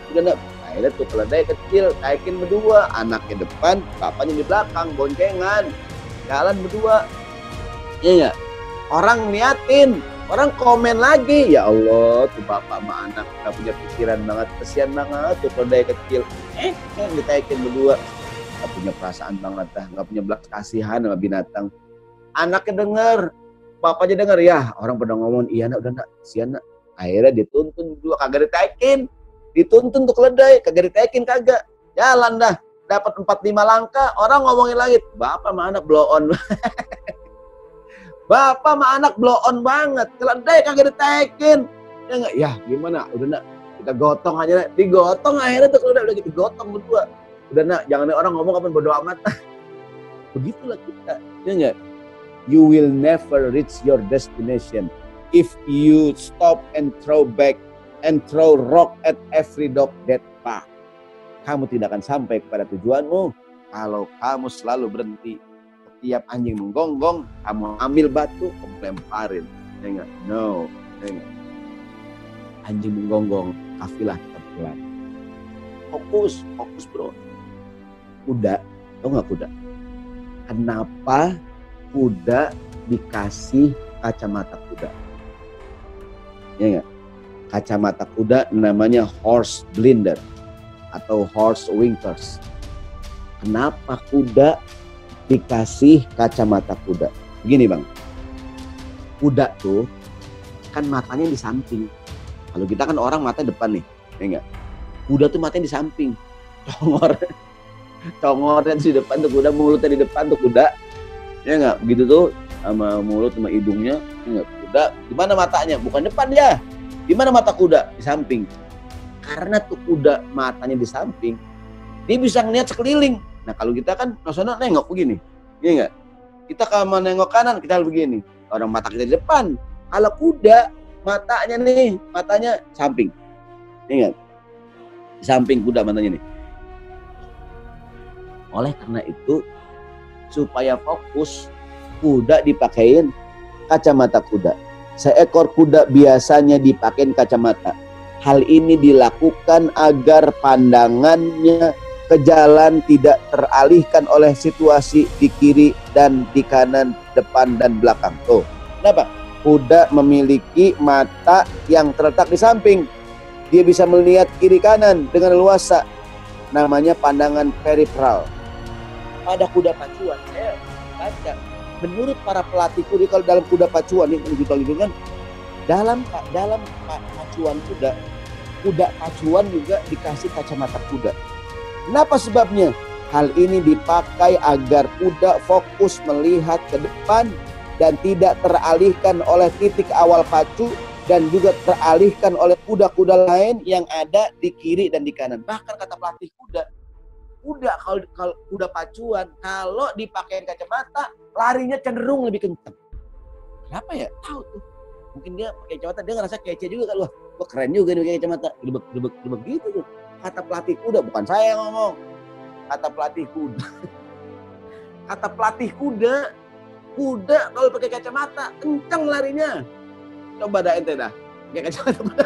tuh keledai kecil naikin berdua, anaknya depan, bapaknya di belakang, boncengan, jalan berdua. Iya nggak? Orang liatin, orang komen lagi, ya Allah, tuh bapak sama anak nggak punya pikiran banget, kesian banget tuh keledai kecil. Ditaikin berdua, nggak punya perasaan banget dah, nggak punya belas kasihan sama binatang. Anaknya denger, bapaknya denger, ya orang pada ngomong, iya nak, udah nak, kesian nak. Akhirnya dituntun berdua, kagak ditaikin. Dituntun untuk keledai, kagak ditaikin kagak. Jalan dah, dapat 4-5 langkah, orang ngomongin lagi, bapak sama anak blow on. Bapak sama anak blow on banget, keledai kagak ditaikin. Ya enggak? Ya gimana? Udah nak, kita gotong aja. Digotong akhirnya tuh keledai udah gitu gotong berdua. Udah nak, jangan orang ngomong apa bodo amat. Begitulah kita. Ya enggak? You will never reach your destination if you stop and throw back and throw rock at every dog that bark. Kamu tidak akan sampai kepada tujuanmu kalau kamu selalu berhenti. Setiap anjing menggonggong, kamu ambil batu, kamu lemparin. Ya enggak? No. Ya enggak? Anjing menggonggong, kafilah tetap jalan. Fokus bro. Kuda, tau nggak kuda? Kenapa kuda dikasih kacamata kuda? Ya enggak? Kacamata kuda namanya horse blinder atau horse winkers. Kenapa kuda dikasih kacamata kuda? Begini bang, kuda tuh kan matanya di samping. Kalau kita kan orang mata depan nih, ya enggak? Kuda tuh matanya di samping, congornya di depan tuh kuda, mulutnya di depan tuh kuda, ya enggak? Begitu tuh sama mulut sama hidungnya, ya enggak? Kuda di mana matanya? Bukan depan ya. Di mana mata kuda? Di samping. Karena tuh kuda matanya di samping, dia bisa ngeliat sekeliling. Nah kalau kita kan nasional nengok begini, iya enggak? Kita kalau nengok kanan kita begini, orang mata kita di depan. Kalau kuda matanya samping, iya enggak? Di samping kuda matanya nih. Oleh karena itu supaya fokus, kuda dipakein kacamata kuda. Seekor kuda biasanya dipakai kacamata. Hal ini dilakukan agar pandangannya ke jalan tidak teralihkan oleh situasi di kiri dan di kanan, depan dan belakang. Tuh, kenapa? Kuda memiliki mata yang terletak di samping. Dia bisa melihat kiri kanan dengan leluasa. Namanya pandangan peripheral. Pada kuda pacuan, saya baca. Menurut para pelatih kuda, kalau dalam kuda pacuan ini gitu kan, dalam pacuan kuda pacuan juga dikasih kacamata kuda. Kenapa sebabnya? Hal ini dipakai agar kuda fokus melihat ke depan dan tidak teralihkan oleh titik awal pacu dan juga teralihkan oleh kuda-kuda lain yang ada di kiri dan di kanan. Bahkan kata pelatih kuda kalau kuda pacuan kalau dipakai kacamata larinya cenderung lebih kencang. Kenapa ya? Tahu tuh. Mungkin dia pakai kacamata dia ngerasa kece juga kan. Wah keren juga nih pakai kacamata. Debek gitu tuh. Kata pelatih kuda, bukan saya yang ngomong. Kata pelatih kuda. Kata pelatih kuda kalau pakai kacamata kencang larinya. Coba dah ente dah. Pakai kacamata kuda.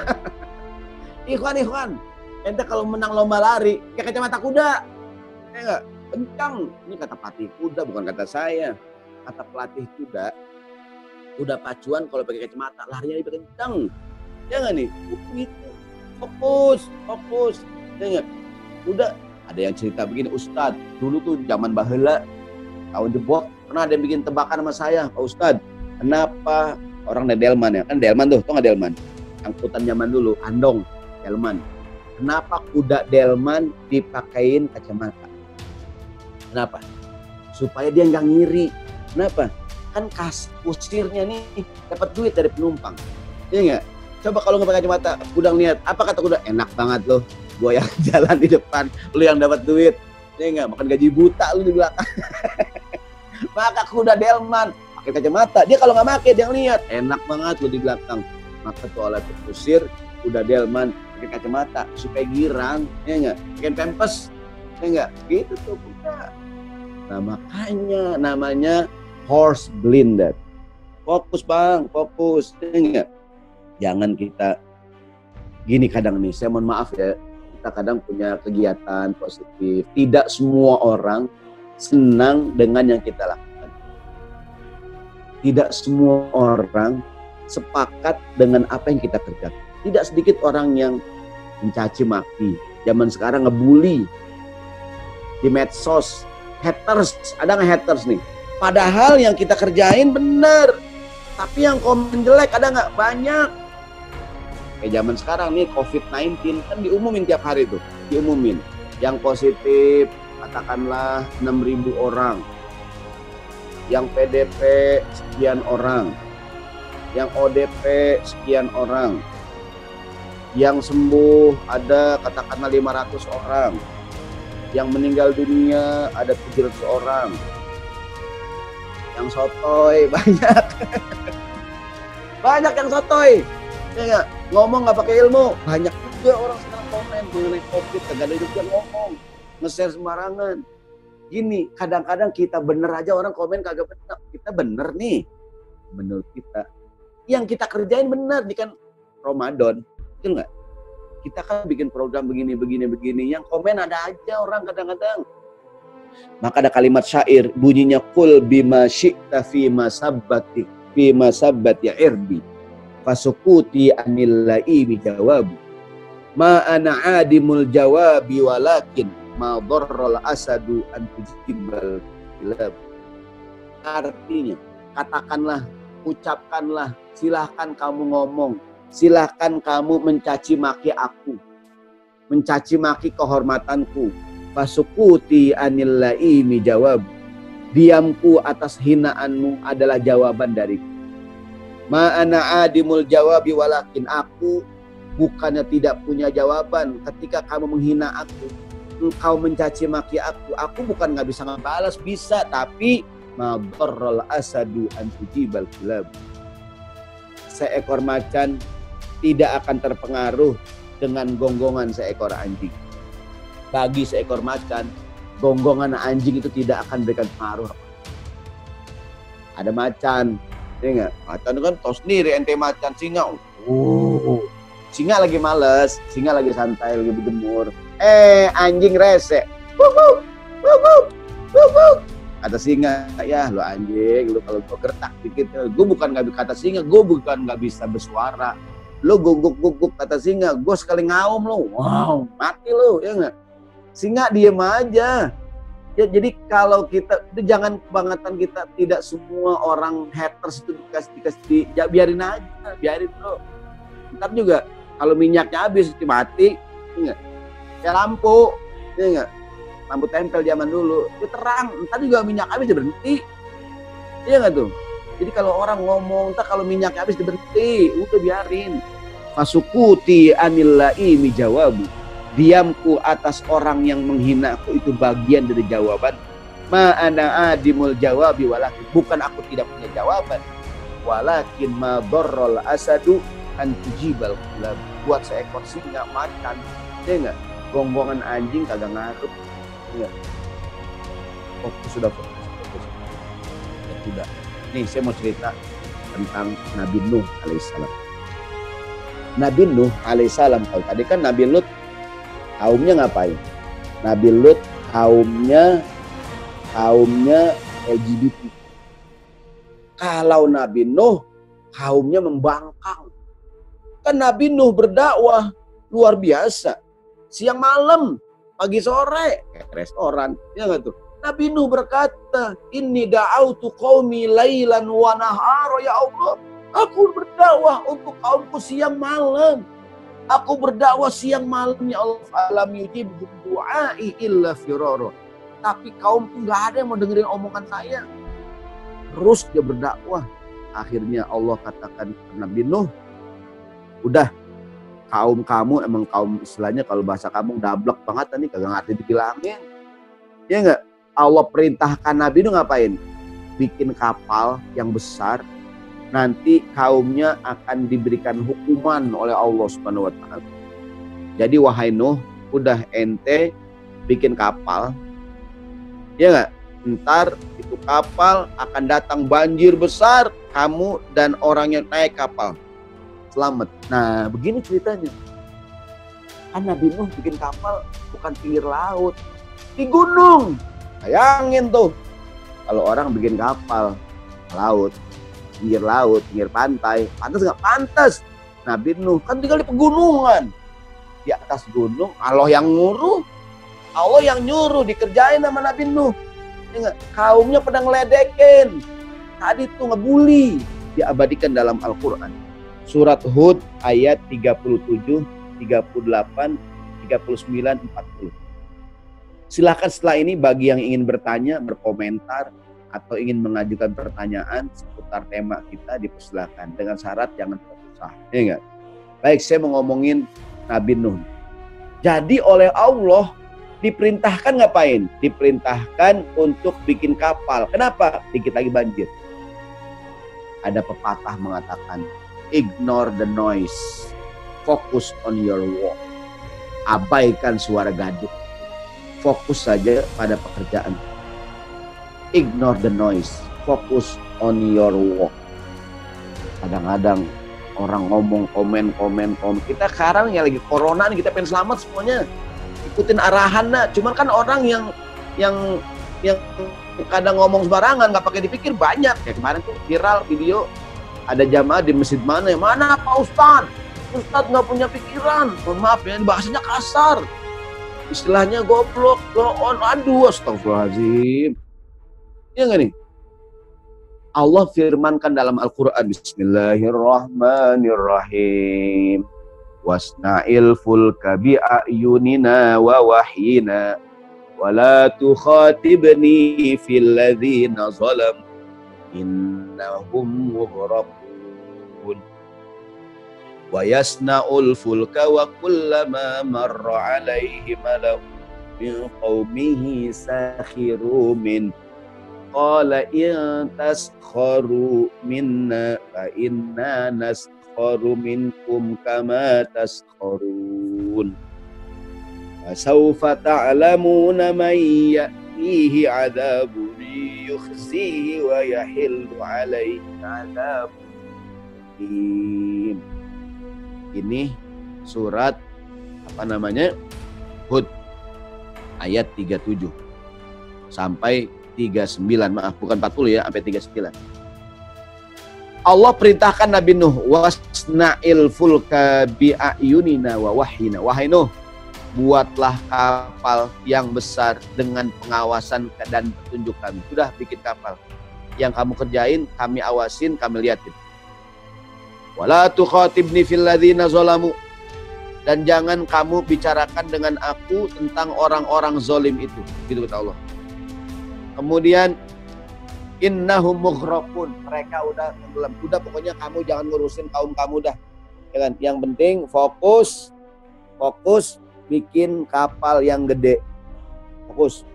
Ikhwan. Ente kalau menang lomba lari pakai kacamata kuda. Ya enggak? Kencang. Ini kata pelatih kuda, bukan kata saya. Kata pelatih kuda pacuan kalau pakai kacamata larinya lebih kencang. Ya enggak nih? Gitu. Fokus. Ya enggak? Udah ada yang cerita begini, Ustadz, dulu tuh zaman baheula tahun jebok pernah ada yang bikin tebakan sama saya, Pak Ustadz, kenapa orang dari delman ya? Kan delman tuh, tau nggak delman? Angkutan zaman dulu, andong, delman. Kenapa kuda delman dipakein kacamata? Kenapa? Supaya dia nggak ngiri. Kenapa? Kan kusirnya nih dapat duit dari penumpang. Iya nggak? Coba kalau nggak pakai kacamata, kuda ngeliat, apa kata kuda? Enak banget loh, gua yang jalan di depan, lu yang dapat duit. Iya nggak? Makan gaji buta lu di belakang. Maka kuda delman pakai kacamata, dia kalau nggak pakai dia ngeliat, enak banget lu di belakang. Maka tuh oleh kusir kuda delman pakai kacamata supaya girang, ya nggak? Pakai pempes, ya nggak? Gitu tuh kuda. Nah makanya namanya horse blinder. Fokus bang, fokus, ya nggak? Jangan kita gini kadang nih, saya mohon maaf ya, kita kadang punya kegiatan positif. Tidak semua orang senang dengan yang kita lakukan. Tidak semua orang sepakat dengan apa yang kita kerjakan. Tidak sedikit orang yang mencaci maki. Zaman sekarang ngebully di medsos, haters, ada nggak haters nih? Padahal yang kita kerjain benar, tapi yang komen jelek ada nggak? Banyak. Kayak zaman sekarang nih COVID-19 kan diumumin tiap hari tuh, diumumin. Yang positif katakanlah 6.000 orang, yang PDP sekian orang, yang ODP sekian orang, yang sembuh ada katakanlah 500 orang, yang meninggal dunia ada 700 orang, yang sotoy banyak. Banyak yang sotoy, ya gak? Ngomong nggak pakai ilmu. Banyak juga orang sekarang komen mengenai COVID, kagak ada juga ngomong, nge-share sembarangan. Gini, kadang-kadang kita bener aja orang komen kagak bener. Kita bener nih, menurut kita. Yang kita kerjain bener, di kan Ramadan, betul nggak? Kita kan bikin program begini, yang komen ada aja orang kadang-kadang. Maka ada kalimat syair, bunyinya kul bima syi'ta fi masabbati irbi fasukuti anil laimi jawabu ma ana adimul jawabi walakin ma dharral asadu an tujibal kilab. Artinya, katakanlah, ucapkanlah, silahkan kamu ngomong, silahkan kamu mencaci maki aku, mencaci maki kehormatanku. Fasukuti anil laimi jawab, diamku atas hinaanmu adalah jawaban dariku. Ma'ana adimul jawabi walakin, aku bukannya tidak punya jawaban ketika kamu menghina aku, engkau mencaci maki aku bukan nggak bisa ngebalas, bisa, tapi madarral asadu an tujibal kilab. Seekor macan tidak akan terpengaruh dengan gonggongan seekor anjing. Bagi seekor macan, gonggongan anjing itu tidak akan berikan pengaruh. Ada macan, ya enggak? Macan itu kan tahu sendiri, ente macan, singa. Singa lagi males, singa lagi santai, lagi berjemur. Anjing rese. Kata singa, ya lo anjing, lo kalau gue gertak dikit, gue bukan nggak kata singa, gue bukan nggak bisa bersuara. Lo guguk kata singa, gue sekali ngaum lo, wow, mati lo, ya enggak? Singa diem aja. Ya, jadi kalau kita itu jangan kebangetan kita, tidak semua orang haters itu dikasih ya biarin aja, biarin bro. Ntar juga kalau minyaknya habis mati, enggak? Ya lampu, ya enggak? Lampu tempel zaman dulu, itu terang, ntar juga minyak habis dia berhenti, iya enggak tuh? Jadi kalau orang ngomong, ntar kalau minyaknya habis dia berhenti, udah biarin. Fasukuti anil laimi jawabu, diamku atas orang yang menghina aku itu bagian dari jawaban. Ma ana adimul jawabi walakin, bukan aku tidak punya jawaban, walakin ma dharral asadu an tujibal kilab. Buat seekor singa, macan, ya enggak? Gonggongan anjing kagak ngaruh, ya. Sudah fokus. Ya sudah. Nih saya mau cerita tentang Nabi Nuh alaihissalam. Nabi Nuh alaihissalam, kalau tadi kan Nabi Lut kaumnya ngapain? Nabi Lut kaumnya LGBT. Kalau Nabi Nuh kaumnya membangkang. Kan Nabi Nuh berdakwah luar biasa. Siang malam, pagi sore, kayak restoran, ya nggak tuh? Nabi Nuh berkata, inni da'autu qaumi lailan wa nahara, ya Allah, aku berdakwah untuk kaumku siang malam. Aku berdakwah siang malam, ya Allah, alam yujib du'ai illa firara. Tapi kaumku nggak ada yang mau dengerin omongan saya. Terus dia berdakwah. Akhirnya Allah katakan ke Nabi Nuh, udah, kaum kamu emang kaum istilahnya kalau bahasa kamu dablek banget nih, kagak ngerti dibilangin. Ya enggak? Allah perintahkan Nabi Nuh ngapain? Bikin kapal yang besar. Nanti kaumnya akan diberikan hukuman oleh Allah Subhanahu wa taala. Jadi wahai Nuh, udah ente bikin kapal. Ya enggak? Ntar itu kapal akan datang banjir besar, kamu dan orang yang naik kapal. selamat. Nah, begini ceritanya. Kan Nabi Nuh bikin kapal bukan pinggir laut, di gunung. Bayangin tuh, kalau orang bikin kapal laut, pinggir pantai, pantas nggak pantas? Nabi Nuh kan tinggal di pegunungan, di atas gunung. Allah yang nyuruh dikerjain sama Nabi Nuh. Ingat, kaumnya pada ngeledekin. Tadi tuh ngebully, diabadikan dalam Al-Quran. Surat Hud ayat 37, 38, 39, 40. Silahkan setelah ini bagi yang ingin bertanya, berkomentar, atau ingin mengajukan pertanyaan seputar tema kita, dipersilakan. Dengan syarat jangan susah. Ya enggak? Baik, saya mau ngomongin Nabi Nuh. Jadi oleh Allah diperintahkan ngapain? Diperintahkan untuk bikin kapal. Kenapa? Dikit lagi banjir. Ada pepatah mengatakan, ignore the noise, focus on your work. Abaikan suara gaduh, fokus saja pada pekerjaan. Ignore the noise, focus on your work. Kadang-kadang orang ngomong komen. Kita sekarang yang lagi corona nih, kita pengen selamat semuanya, ikutin arahan. Nah, cuman kan orang yang kadang ngomong sembarangan, nggak pakai dipikir banyak. Ya kemarin tuh viral video ada jamaah di masjid mana Pak Ustadz nggak punya pikiran, mohon maaf ya, bahasanya kasar, istilahnya goblok, go on, aduh, astagfirullahaladzim. Ya nggak nih? Allah firmankan dalam Al-Quran, Bismillahirrahmanirrahim, wasna'il fulka bi'ayunina wa wahyina wala tukhatibni fil ladzina zalam innahum mughraqun wa yasna'ul fulka wa kullama marra alaihi mala'un min qaumihi sakhiru min qala in taskharu minna fa inna naskharu minkum kama taskharun fasawfa ta'lamuna man ya'tihi 'adzabun yukhzihi wa yahillu 'alaihi 'adzabun. Ini surat Hud ayat 37 sampai 39, maaf bukan 40 ya, sampai 39. Allah perintahkan Nabi Nuh, wasna'il fulka bi'ayunina wa wahyina. Wahai Nuh, buatlah kapal yang besar dengan pengawasan dan petunjuk kami. Sudah bikin kapal, yang kamu kerjain kami awasin, kami liatin. Wala tukhatibni fil ladzina zalamu, dan jangan kamu bicarakan dengan aku tentang orang-orang zalim itu, gitu kata Allah. Kemudian innahum mughraqun, mereka udah tenggelam. Udah pokoknya kamu jangan ngurusin kaum kamu dah. Ya kan? Yang penting fokus bikin kapal yang gede. Fokus.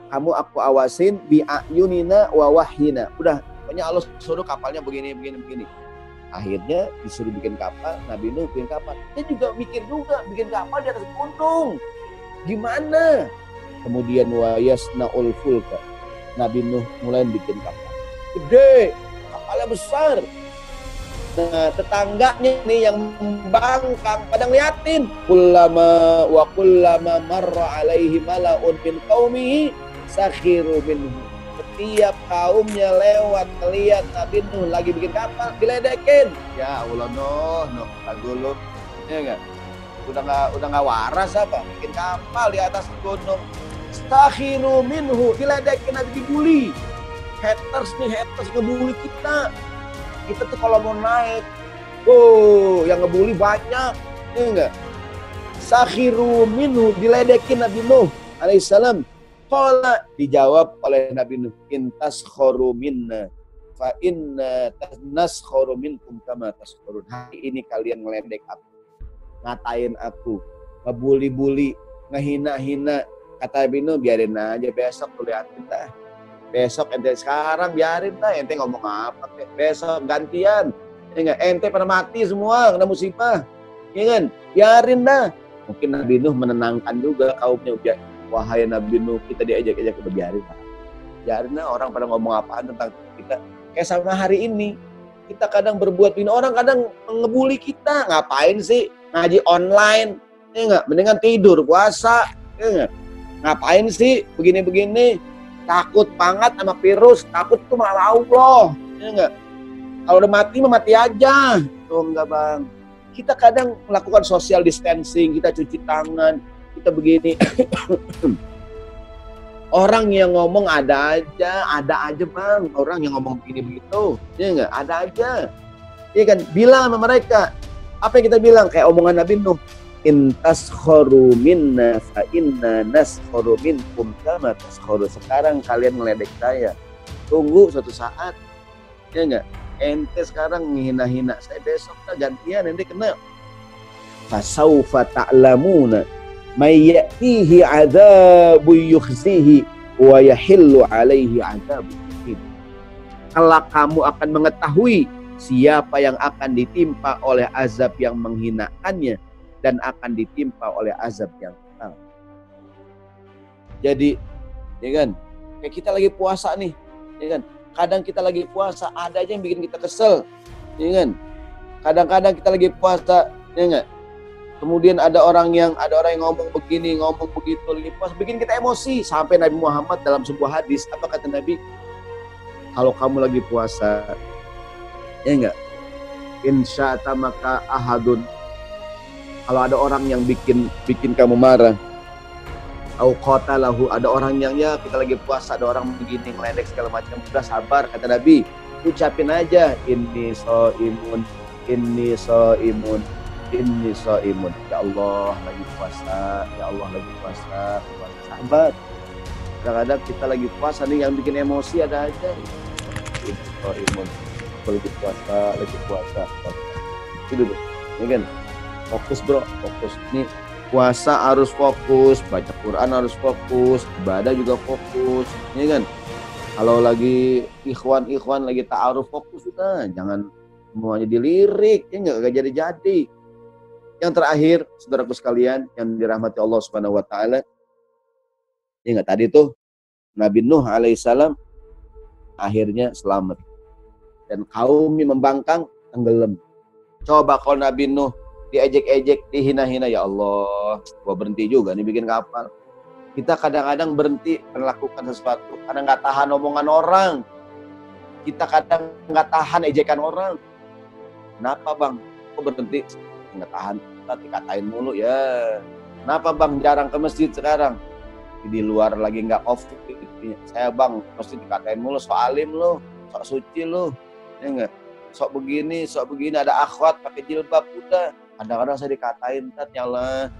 Kamu aku awasin bi ayunina wa wahyina. Udah, pokoknya Allah suruh kapalnya begini. Akhirnya disuruh bikin kapal, Nabi Nuh bikin kapal. Dia juga mikir juga bikin kapal di atas gunung. Gimana? Kemudian wa yasna'ul fulka. Nabi Nuh mulai bikin kapal gede, kapalnya besar. Nah, tetangganya nih yang bangkang pada ngeliatin. Kullama marra alaihi mala'un min qaumihi sakhiru minhu. Setiap kaumnya lewat ngeliat Nabi Nuh lagi bikin kapal, diledekin. Ya Allah, Nuh, lagu lu. Ya enggak? Udah enggak waras apa? Bikin kapal di atas gunung. Sakhiru minhu, diledekin, nanti dibully. Haters ngebully kita. Kita tuh kalau mau naik, yang ngebully banyak, ya enggak? Sakhiru minhu, diledekin Nabi Nuh alaihissalam. Qala, dijawab oleh Nabi Nuh, in taskharu minna fa inna naskharu minkum kama taskharun. Hari ini kalian ngeledek aku, ngatain aku, ngebully-bully, ngehina-hina. Kata Nabi Nuh, biarin aja, besok lu liatin dah. Besok ente, sekarang biarin dah, ente ngomong apa, besok gantian. Ya, ente pada mati semua, kena musibah. Ya kan? Biarin dah. Mungkin Nabi Nuh menenangkan juga kaumnya. Wahai Nabi Nuh, kita diajak-ajak, udah biarin lah. Biarin lah orang pada ngomong apaan tentang kita. Kayak sama hari ini. Kita kadang berbuat ini, orang kadang ngebully kita. Ngapain sih ngaji online? Ya enggak? Mendingan tidur, puasa. Ya enggak? Ngapain sih begini-begini? Takut banget sama virus, takut itu malah Allah. Ya enggak? Kalau udah mati, mati aja. Tuh enggak bang. Kita kadang melakukan social distancing, kita cuci tangan, kita begini. Orang yang ngomong ada aja bang. Orang yang ngomong begini begitu, ya enggak? Ada aja. Iya kan? Bilang sama mereka. Apa yang kita bilang? Kayak omongan Nabi Nuh. In taskharu minna fa inna naskharu minkum kama taskharu. Sekarang kalian meledek saya. Tunggu suatu saat. Ya enggak? Ente sekarang menghina-hina saya, besok gantian ente kena. Fasaufa ta'lamuna may ya'tihi 'adzabu yukhzihi wa yahillu 'alaihi 'adzabu muqim. Kelak kamu akan mengetahui siapa yang akan ditimpa oleh azab yang menghinakannya dan akan ditimpa oleh azab yang kekal. Jadi, ya kan? Kayak kita lagi puasa nih, ya kan? Kadang kita lagi puasa ada aja yang bikin kita kesel, ya kan? Kadang-kadang kita lagi puasa, ya enggak? Kemudian ada orang yang ngomong begini, ngomong begitu, lagi puasa, bikin kita emosi. Sampai Nabi Muhammad dalam sebuah hadis, apa kata Nabi? Kalau kamu lagi puasa, ya enggak? Insya'ata maka ahadun. Kalau ada orang yang bikin kamu marah, au qatalahu, ada orang yang ya kita lagi puasa, ada orang begini ngeledek segala macam, udah sabar kata Nabi, ucapin aja inni shaimun, inni shaimun, inni shaimun. Ya Allah lagi puasa, ya Allah lagi puasa, sabar. Kadang-kadang kita lagi puasa nih yang bikin emosi ada aja. Inni shaimun, lagi puasa. Itu dulu, ya kan? Fokus bro, fokus. Nih puasa harus fokus, baca Quran harus fokus, ibadah juga fokus, ya kan? Kalau lagi ikhwan lagi ta'aruf, fokus udah, jangan semuanya dilirik, ya nggak jadi. Yang terakhir, saudaraku sekalian yang dirahmati Allah Subhanahu Wa Taala, ya nggak, tadi tuh Nabi Nuh alaihissalam akhirnya selamat dan kaumnya membangkang tenggelam. Coba kalau Nabi Nuh diejek-ejek, dihina-hina, ya Allah, gua berhenti juga nih bikin kapal. Kita kadang-kadang berhenti melakukan sesuatu karena nggak tahan omongan orang. Kita kadang nggak tahan ejekan orang. Kenapa bang? Kok berhenti? Nggak tahan, nanti katain mulu ya. Kenapa bang jarang ke masjid sekarang? Di luar lagi nggak off. Saya bang, mesti dikatain mulu, sok alim lo, sok suci lo, ya nggak? Sok begini, ada akhwat pakai jilbab udah. Kadang-kadang saya dikatain, nyala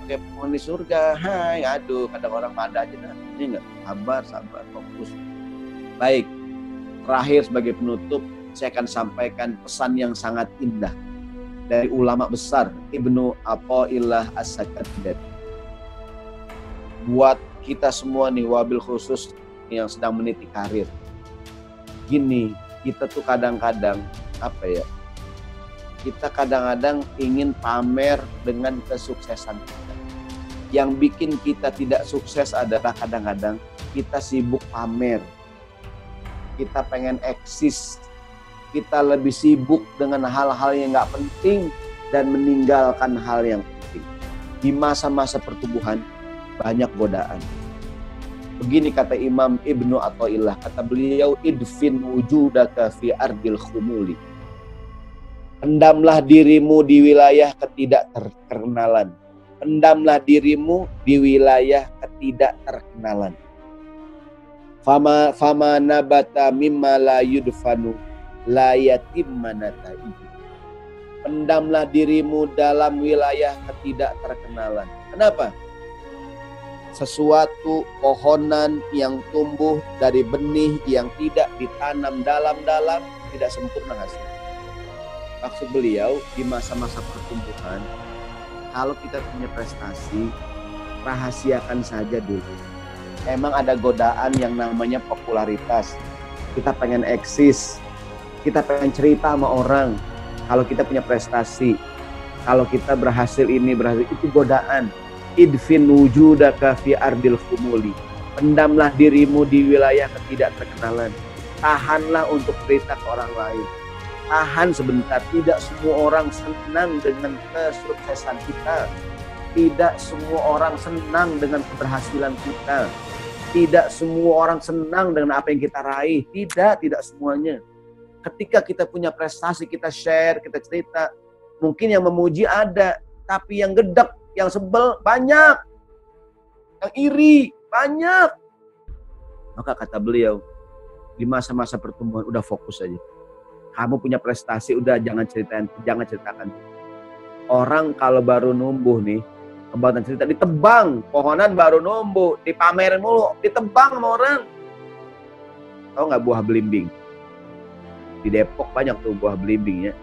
kayak penghuni surga, hai, aduh, kadang orang ada aja, nah, ini enggak, sabar, fokus. Baik, terakhir sebagai penutup, saya akan sampaikan pesan yang sangat indah dari ulama besar, Ibnu Athaillah As-Sakandari. Buat kita semua nih, wabil khusus yang sedang meniti karir. Gini, kita tuh kadang-kadang, kita kadang-kadang ingin pamer dengan kesuksesan kita. Yang bikin kita tidak sukses adalah kadang-kadang kita sibuk pamer. Kita pengen eksis. Kita lebih sibuk dengan hal-hal yang nggak penting dan meninggalkan hal yang penting. Di masa-masa pertumbuhan banyak godaan. Begini kata Imam Ibnu Athaillah, kata beliau, idfin wujudaka fi ardil khumuli. Pendamlah dirimu di wilayah ketidakterkenalan. Pendamlah dirimu di wilayah ketidakterkenalan. Fama nabata mimma la yudfanu la yatimma nataihi. Pendamlah dirimu dalam wilayah ketidakterkenalan. Kenapa? Sesuatu pohonan yang tumbuh dari benih yang tidak ditanam dalam-dalam tidak sempurna hasilnya. Maksud beliau, di masa-masa pertumbuhan, kalau kita punya prestasi, rahasiakan saja dulu. Emang ada godaan yang namanya popularitas. Kita pengen eksis, kita pengen cerita sama orang. Kalau kita punya prestasi, kalau kita berhasil ini, berhasil itu, godaan. Idfin wujudaka fi ardil khumuli. Pendamlah dirimu di wilayah ketidakterkenalan. Tahanlah untuk cerita ke orang lain. tahan sebentar. Tidak semua orang senang dengan kesuksesan kita. Tidak semua orang senang dengan keberhasilan kita. Tidak semua orang senang dengan apa yang kita raih. Tidak semuanya. Ketika kita punya prestasi, kita share, kita cerita. Mungkin yang memuji ada, tapi yang gedek, yang sebel banyak. Yang iri banyak. Maka kata beliau, di masa-masa pertumbuhan udah fokus aja. Kamu punya prestasi, udah jangan ceritakan. Orang kalau baru numbuh nih, kembang cerita ditebang, pohonan baru numbuh, dipamerin mulu, ditebang sama orang. Tahu nggak buah belimbing? Di Depok banyak tuh buah belimbing ya.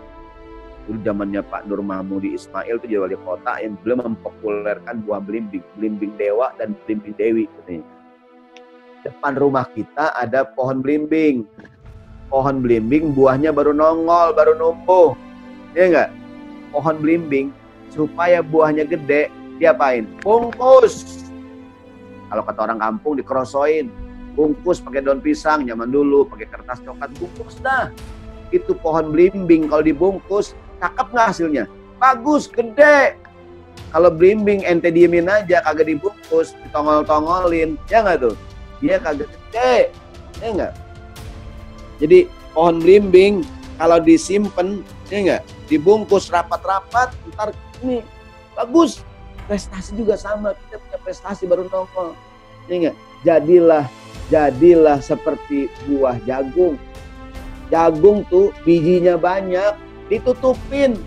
Dulu zamannya Pak Nur Mahmudi Ismail itu jadi wali kota yang beliau mempopulerkan buah belimbing, belimbing dewa dan belimbing dewi katanya. Depan rumah kita ada pohon belimbing. Pohon belimbing buahnya baru nongol, baru numbuh. Iya enggak? Pohon belimbing supaya buahnya gede, diapain? Bungkus. Kalau kata orang kampung dikerosoin. Bungkus pakai daun pisang zaman dulu, pakai kertas coklat, bungkus dah. Itu pohon belimbing kalau dibungkus, cakep nggak hasilnya? Bagus, gede. Kalau belimbing ente diemin aja, kagak dibungkus, ditongol-tongolin, ya nggak tuh? Dia kagak gede, ya nggak? Jadi pohon belimbing kalau disimpan, ya nggak? Dibungkus rapat-rapat, ntar ini bagus. Prestasi juga sama, kita punya prestasi baru nongol, ya nggak? Jadilah seperti buah jagung. Jagung tuh bijinya banyak, ditutupin.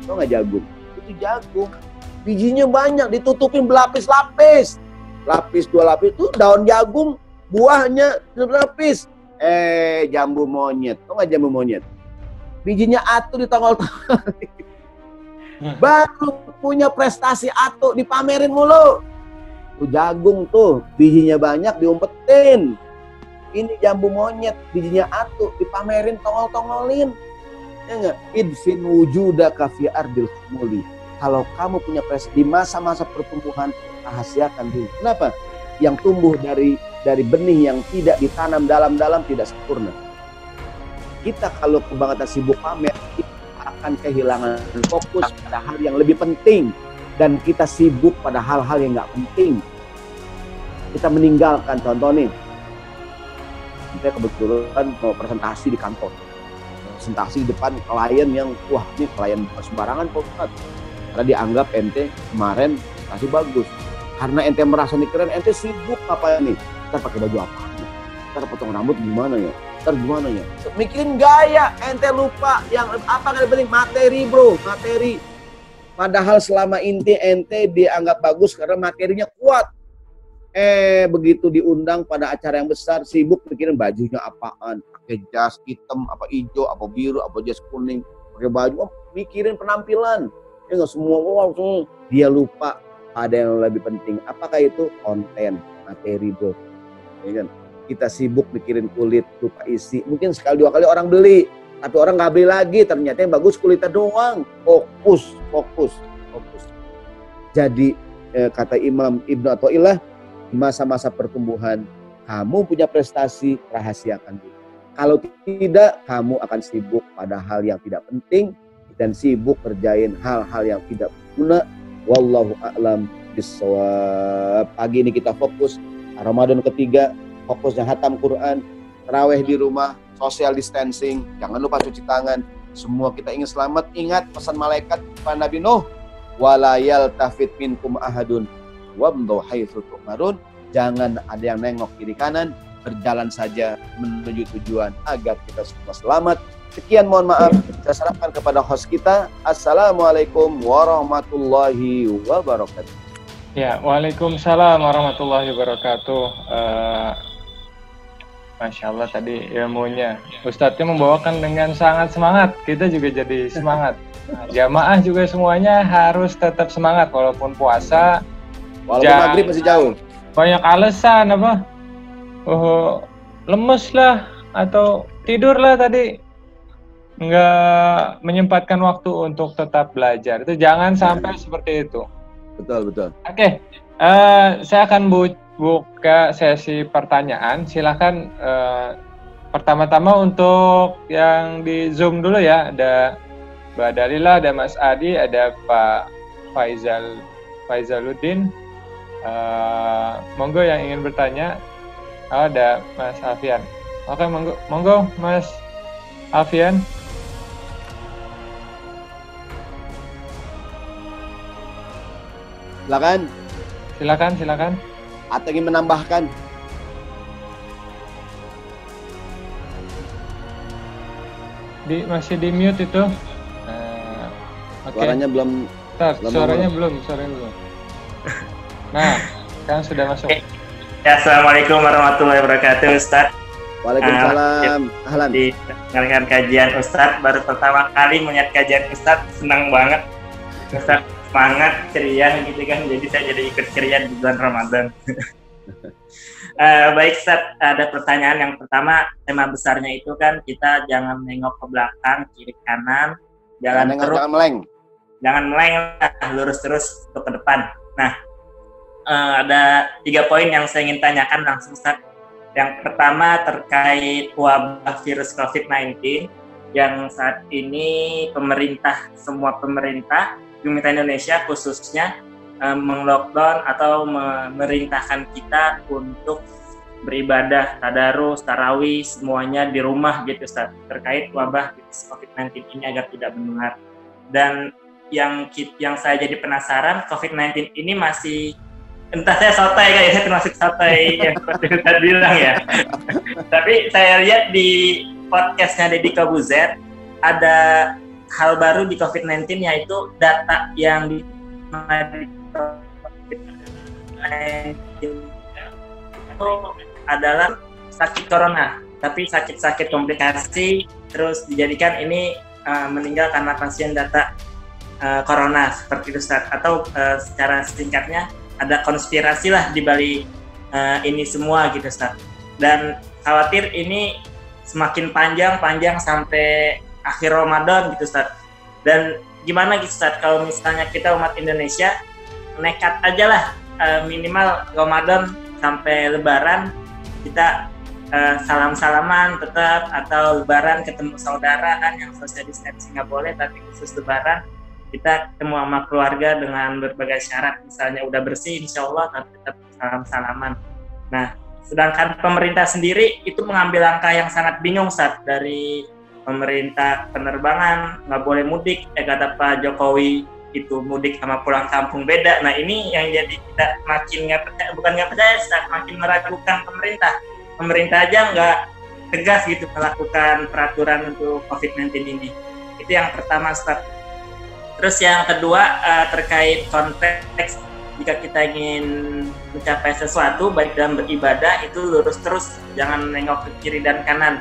Tau nggak jagung? Itu jagung. Bijinya banyak, ditutupin berlapis-lapis. Lapis, 2 lapis itu daun jagung, buahnya berlapis. Jambu monyet. Tau nggak jambu monyet? Bijinya atu ditongol-tongol. Baru punya prestasi atu, dipamerin mulu. Tuh jagung tuh, bijinya banyak diumpetin. Ini jambu monyet, bijinya atu, dipamerin, tongol-tongolin. Ya enggak? Idfin wujudaka fi ardil khumuli. Kalau kamu punya prestasi di masa-masa pertumbuhan, rahasiakan dulu. Kenapa? Yang tumbuh dari benih yang tidak ditanam dalam-dalam tidak sempurna. Kita kalau kebangetan sibuk pamer, kita akan kehilangan fokus pada hal yang lebih penting. Dan kita sibuk pada hal-hal yang nggak penting. Kita meninggalkan, contoh nih, kita kebetulan mau presentasi di kantor. Presentasi di depan klien yang, wah ini klien sembarangan Pak Ustadz. Karena dianggap ente kemarin presentasi bagus. Karena ente merasa nih keren, ente sibuk apa nih? Ntar pakai baju apa? Ntar potong rambut gimana ya? Ntar gimana ya? Mikirin gaya, ente lupa. Yang apa yang penting? Materi bro, materi. Padahal selama ente dianggap bagus karena materinya kuat. Begitu diundang pada acara yang besar, sibuk mikirin bajunya apaan. Pakai jas hitam, apa hijau, apa biru, apa jas kuning. Pakai baju, mikirin penampilan. Ya nggak semua, dia lupa ada yang lebih penting. Apakah itu? Konten, materi bro. Ya kan? Kita sibuk mikirin kulit, lupa isi. Mungkin sekali 2 kali orang beli. Tapi orang nggak beli lagi, ternyata yang bagus kulitnya doang. Fokus. Jadi kata Imam Ibnu Athaillah, di masa-masa pertumbuhan, kamu punya prestasi, rahasiakan dulu. Kalau tidak, kamu akan sibuk pada hal yang tidak penting dan sibuk kerjain hal-hal yang tidak berguna. Wallahu a'lam bishawab. Pagi ini kita fokus Ramadan ketiga, fokusnya hatam Quran, tarawih di rumah, social distancing, jangan lupa cuci tangan. Semua kita ingin selamat. Ingat pesan malaikat kepada Nabi Nuh, wala yaltafit minkum ahadun wamdu haitsu tu'marun. Jangan ada yang nengok kiri kanan, berjalan saja menuju tujuan agar kita semua selamat. Sekian, mohon maaf. Saya serahkan kepada host kita. Assalamualaikum warahmatullahi wabarakatuh. Ya, waalaikumsalam warahmatullahi wabarakatuh. Masya Allah tadi ilmunya. Ustadznya membawakan dengan sangat semangat. Kita juga jadi semangat. Nah, jamaah juga semuanya harus tetap semangat walaupun puasa. Walaupun maghrib masih jauh. Banyak alasan apa? Lemes lah atau tidur lah tadi. Nggak menyempatkan waktu untuk tetap belajar. Itu jangan sampai seperti itu. Betul. Oke. Saya akan buka sesi pertanyaan. Silakan pertama-tama untuk yang di Zoom dulu ya, ada Mbak Dalila, ada Mas Adi, ada Pak Faizaluddin. Monggo yang ingin bertanya. Ada Mas Alfian. Oke, monggo Mas Alfian. Silakan. Atau ingin menambahkan? Masih di mute itu. Okay. Suaranya belum. Suaranya belum. Nah, sekarang sudah masuk. Ya, Assalamualaikum warahmatullahi wabarakatuh, Ustaz. Waalaikumsalam. Ahlan. Dengarkan kajian Ustaz, baru pertama kali melihat kajian Ustaz, senang banget. Ustaz semangat, ceria gitu kan, jadi saya jadi ikut ceria di bulan Ramadan. Baik Ustaz, ada pertanyaan yang pertama, tema besarnya itu kan kita jangan nengok ke belakang, kiri kanan, jangan meleng, lurus terus untuk ke depan. Nah, ada 3 poin yang saya ingin tanyakan langsung Ustaz. Yang pertama terkait wabah virus COVID-19 yang saat ini semua pemerintah Indonesia khususnya meng-lockdown atau memerintahkan kita untuk beribadah, tadarus, tarawih, semuanya di rumah gitu Ustaz, terkait wabah virus COVID-19 ini agar tidak menular. Dan yang saya jadi penasaran, COVID-19 ini masih, entah saya sotoy kayaknya, saya termasuk sotoy yang seperti Ustaz bilang ya. Tapi saya lihat di podcastnya Deddy Kobuzer ada hal baru di COVID-19, yaitu data yang di itu adalah sakit corona, tapi sakit-sakit komplikasi terus dijadikan ini meninggal karena pasien data corona seperti itu Ustaz. Atau secara singkatnya ada konspirasi lah di balik ini semua gitu Ustaz. Dan khawatir ini semakin panjang sampai akhir Ramadan gitu Ustaz. Dan gimana gitu Ustaz kalau misalnya kita umat Indonesia nekat aja lah minimal Ramadan sampai Lebaran kita salam-salaman tetap, atau Lebaran ketemu saudara kan yang social distancing nggak boleh, tapi khusus Lebaran kita ketemu sama keluarga dengan berbagai syarat, misalnya udah bersih insya Allah tapi tetap salam-salaman. Nah, sedangkan pemerintah sendiri itu mengambil langkah yang sangat bingung Ustaz. Dari pemerintah penerbangan nggak boleh mudik, kata Pak Jokowi itu mudik sama pulang kampung beda. Nah ini yang jadi kita makin nggak percaya Ustaz, makin meragukan pemerintah aja nggak tegas gitu melakukan peraturan untuk COVID-19 ini. Itu yang pertama Ustaz. Terus yang kedua terkait konteks, jika kita ingin mencapai sesuatu baik dalam beribadah itu lurus terus, jangan nengok ke kiri dan kanan.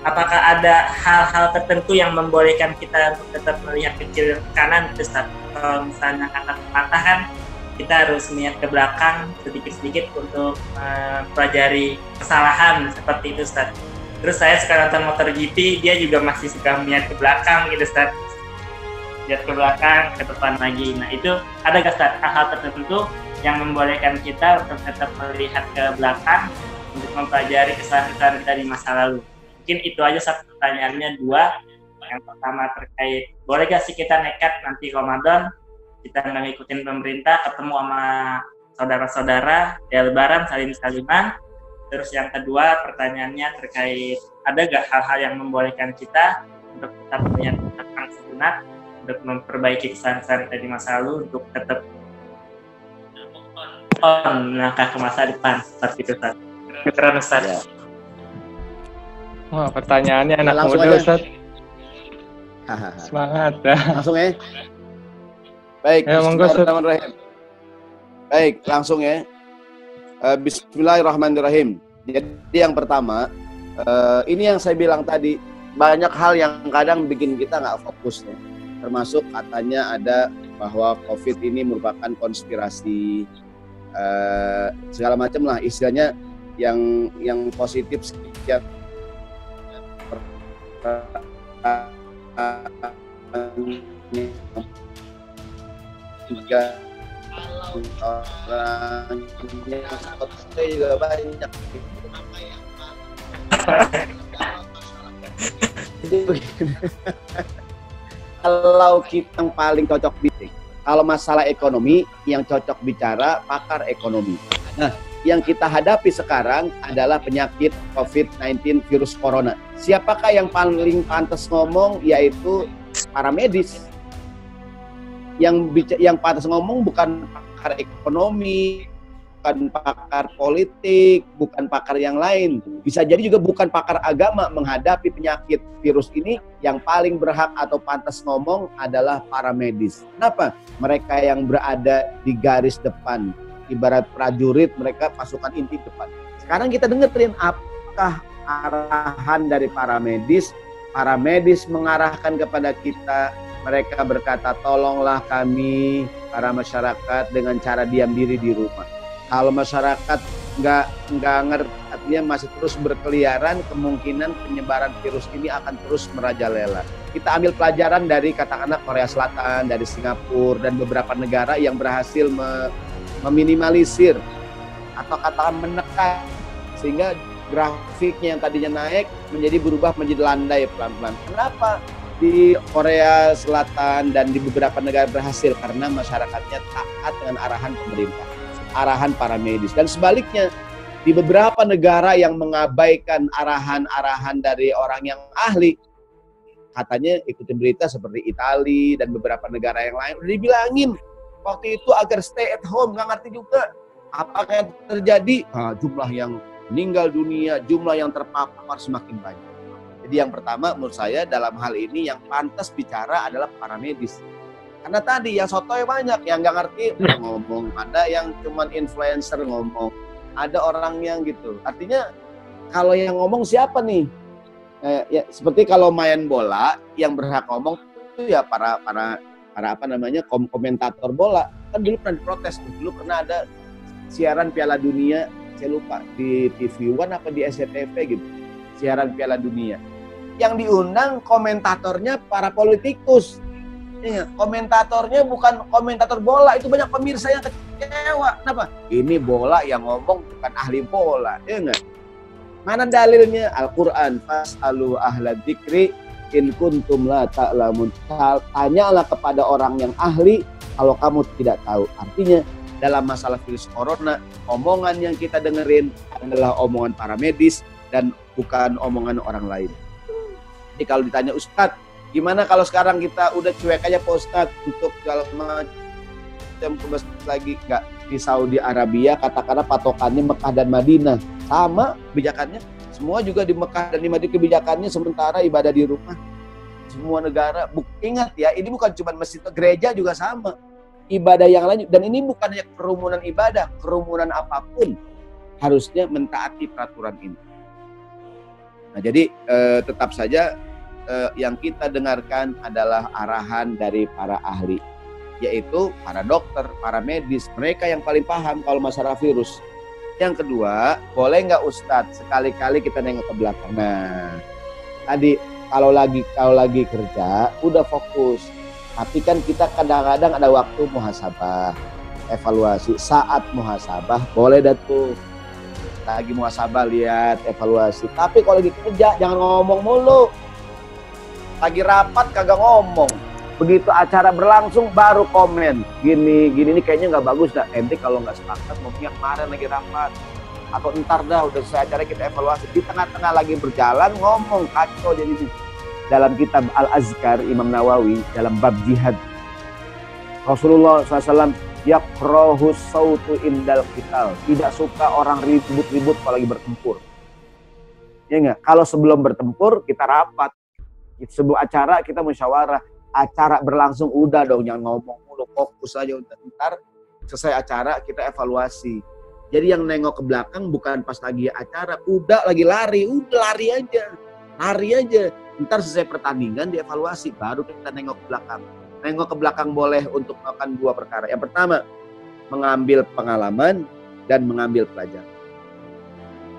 Apakah ada hal-hal tertentu yang membolehkan kita untuk tetap melihat ke kiri dan kanan gitu Ustaz? Kalau misalnya kata pepatah kan kita harus melihat ke belakang sedikit-sedikit untuk pelajari kesalahan, seperti itu Ustaz. Terus saya sekarang nonton MotoGP, dia juga masih suka melihat ke belakang gitu Ustaz. Lihat ke belakang, ke depan lagi. Nah itu ada gak Ustaz hal-hal tertentu yang membolehkan kita untuk tetap melihat ke belakang untuk mempelajari kesalahan-kesalahan kita di masa lalu? Mungkin itu aja satu pertanyaannya. 2, yang pertama terkait boleh gak sih kita nekat nanti Ramadan kita nggak ngikutin pemerintah, ketemu sama saudara-saudara ya Lebaran, salim-saliman. Terus yang kedua pertanyaannya terkait ada gak hal-hal yang membolehkan kita untuk tetap melihat tentang sunat, untuk memperbaiki kesalahan-kesalahan kita di masa lalu, untuk tetap melangkah ke masa depan seperti itu Ustaz. Keterangan Ustaz. Ya. Wah, pertanyaannya anak muda Ustaz. Semangat ya. Langsung ya. Baik, ya, Bismillahirrahmanirrahim. Baik, langsung ya. Bismillahirrahmanirrahim. Jadi yang pertama, ini yang saya bilang tadi, banyak hal yang kadang bikin kita nggak fokus ya. Termasuk katanya ada bahwa COVID ini merupakan konspirasi, segala macam lah istilahnya yang positif sekian. Juga orangnya juga banyak. Jadi begini. Kalau kita yang paling cocok bicara, kalau masalah ekonomi yang cocok bicara pakar ekonomi. Nah, yang kita hadapi sekarang adalah penyakit COVID-19 virus corona. Siapakah yang paling pantas ngomong? Yaitu para medis. Yang pantas ngomong bukan pakar ekonomi, bukan pakar politik, bukan pakar yang lain. Bisa jadi juga bukan pakar agama menghadapi penyakit virus ini. Yang paling berhak atau pantas ngomong adalah para medis. Kenapa? Mereka yang berada di garis depan. Ibarat prajurit, mereka pasukan inti depan. Sekarang kita dengerin apakah arahan dari para medis. Para medis mengarahkan kepada kita. Mereka berkata, tolonglah kami, para masyarakat, dengan cara diam diri di rumah. Kalau masyarakat nggak ngerti, artinya masih terus berkeliaran, kemungkinan penyebaran virus ini akan terus merajalela. Kita ambil pelajaran dari katakanlah Korea Selatan, dari Singapura, dan beberapa negara yang berhasil meminimalisir atau katakan menekan, sehingga grafiknya yang tadinya naik menjadi berubah menjadi landai pelan-pelan. Kenapa? Di Korea Selatan dan di beberapa negara berhasil karena masyarakatnya taat dengan arahan pemerintah, arahan para medis. Dan sebaliknya, di beberapa negara yang mengabaikan arahan-arahan dari orang yang ahli, katanya ikutin berita seperti Italia dan beberapa negara yang lain, udah dibilangin waktu itu agar stay at home, nggak ngerti juga apakah yang terjadi. Jumlah yang meninggal dunia, jumlah yang terpapar semakin banyak. Jadi yang pertama menurut saya dalam hal ini yang pantas bicara adalah para medis. Karena tadi yang sotoy banyak, yang nggak ngerti ngomong, ada yang cuman influencer ngomong, ada orang yang gitu. Artinya kalau yang ngomong siapa nih? Ya, seperti kalau main bola yang berhak ngomong itu ya para apa namanya komentator bola. Kan dulu pernah diprotes, dulu pernah ada siaran Piala Dunia, saya lupa di TV One apa di SCTV gitu, siaran Piala Dunia. Yang diundang komentatornya para politikus. Ya, komentatornya bukan komentator bola, itu banyak pemirsa yang kecewa. Kenapa? Ini bola yang ngomong bukan ahli bola, ya enggak? Mana dalilnya? Al-Quran, fas'alu ahla dzikri in kuntum la ta'lamun. Tanyalah kepada orang yang ahli kalau kamu tidak tahu. Artinya dalam masalah virus corona, omongan yang kita dengerin adalah omongan para medis dan bukan omongan orang lain. Jadi kalau ditanya Ustadz, gimana kalau sekarang kita udah cuek aja Pak Ustadz untuk segala macam lagi nggak di Saudi Arabia, katakanlah patokannya Mekah dan Madinah, sama kebijakannya. Semua juga di Mekah dan di Madinah kebijakannya, sementara ibadah di rumah. Semua negara, ingat ya, ini bukan cuma masjid, gereja juga sama. Ibadah yang lain, dan ini bukan hanya kerumunan ibadah, kerumunan apapun harusnya mentaati peraturan ini. Nah, jadi tetap saja yang kita dengarkan adalah arahan dari para ahli, yaitu para dokter, para medis, mereka yang paling paham kalau masalah virus. Yang kedua, boleh nggak Ustadz sekali-kali kita nengok ke belakang? Nah, tadi kalau lagi kerja udah fokus, tapi kan kita kadang-kadang ada waktu muhasabah, evaluasi. Saat muhasabah boleh dah tuh, lagi muhasabah lihat evaluasi. Tapi kalau lagi kerja jangan ngomong mulu. Lagi rapat kagak ngomong. Begitu acara berlangsung baru komen. Gini ini kayaknya nggak bagus dah. Ente kalau nggak sepakat ngomongnya kemarin lagi rapat. Atau ntar dah udah selesai acara kita evaluasi. Di tengah-tengah lagi berjalan ngomong, kacau jadi. Dalam kitab Al-Azkar Imam Nawawi dalam bab jihad, Rasulullah SAW yakrahu sautu indal qital. Tidak suka orang ribut-ribut kalau lagi bertempur. Ya enggak? Kalau sebelum bertempur kita rapat. Sebuah acara kita musyawarah, acara berlangsung udah dong, jangan ngomong mulu, fokus aja. Ntar selesai acara kita evaluasi. Jadi yang nengok ke belakang bukan pas lagi acara, udah lagi lari, udah lari aja. Ntar selesai pertandingan dievaluasi, baru kita nengok ke belakang. Nengok ke belakang boleh untuk melakukan dua perkara. Yang pertama, mengambil pengalaman dan mengambil pelajaran.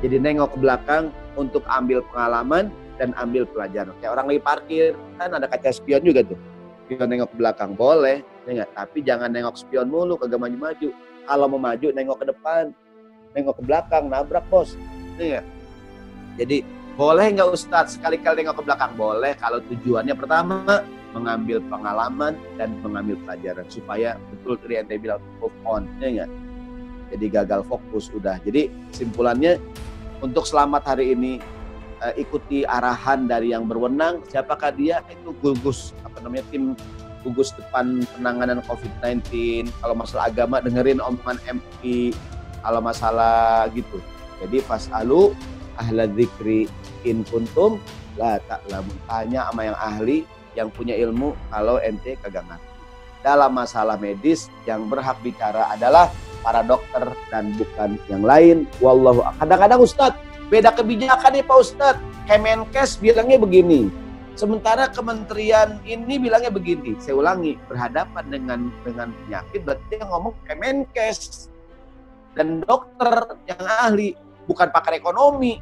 Jadi nengok ke belakang untuk ambil pengalaman dan ambil pelajaran. Kayak orang lagi parkir, kan ada kaca spion juga tuh. Spion nengok ke belakang boleh, ya enggak? Tapi jangan nengok spion mulu, kagak maju-maju. Kalau mau maju, nengok ke depan. Nengok ke belakang, nabrak bos. Ya enggak? Jadi Boleh nggak Ustadz sekali-kali nengok ke belakang? Boleh kalau tujuannya pertama mengambil pengalaman dan mengambil pelajaran supaya betul tadi ente bilang move on, ya nggak? Jadi gagal fokus udah. Jadi kesimpulannya untuk selamat hari ini ikuti arahan dari yang berwenang. Siapakah dia? Itu gugus tim gugus depan penanganan COVID-19. Kalau masalah agama dengerin omongan MI. Kalau masalah gitu. Jadi fas'alu ahla dzikri in kuntum la ta'lamun. Tanya sama yang ahli, yang punya ilmu kalau ente kagak ngerti. Dalam masalah medis yang berhak bicara adalah para dokter dan bukan yang lain. Wallahu. Kadang-kadang Ustadz beda kebijakan nih Pak Ustadz. Kemenkes bilangnya begini, sementara kementerian ini bilangnya begini. Saya ulangi, berhadapan dengan penyakit berarti yang ngomong Kemenkes dan dokter yang ahli, bukan pakar ekonomi.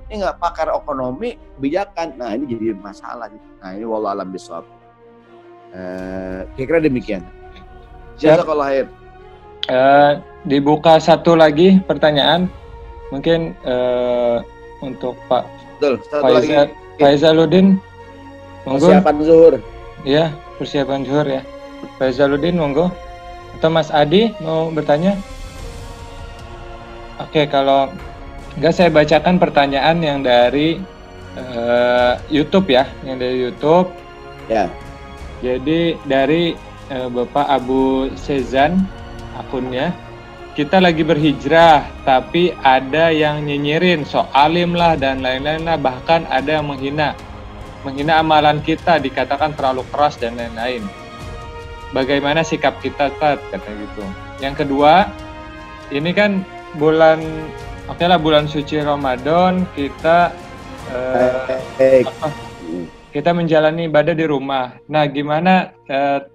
Ini nggak pakar ekonomi kebijakan. Nah ini jadi masalah. Nah ini wallahu alam bishawab. Kira-kira demikian. Jazakallahu khair. Dibuka satu lagi pertanyaan, mungkin untuk Pak Faizaluddin, monggo. Persiapan zuhur. Iya, persiapan zuhur ya. Faizaluddin, monggo. Atau Mas Adi mau bertanya? Oke, kalau enggak saya bacakan pertanyaan yang dari YouTube ya, yang dari YouTube. Ya. Jadi dari Bapak Abu Sezan akunnya, kita lagi berhijrah tapi ada yang nyinyirin alim lah dan lain-lain lah, bahkan ada yang menghina amalan kita, dikatakan terlalu keras dan lain-lain. Bagaimana sikap kita, Tat? Kata gitu. Yang kedua, ini kan bulan suci Ramadan, kita kita menjalani ibadah di rumah. Nah, gimana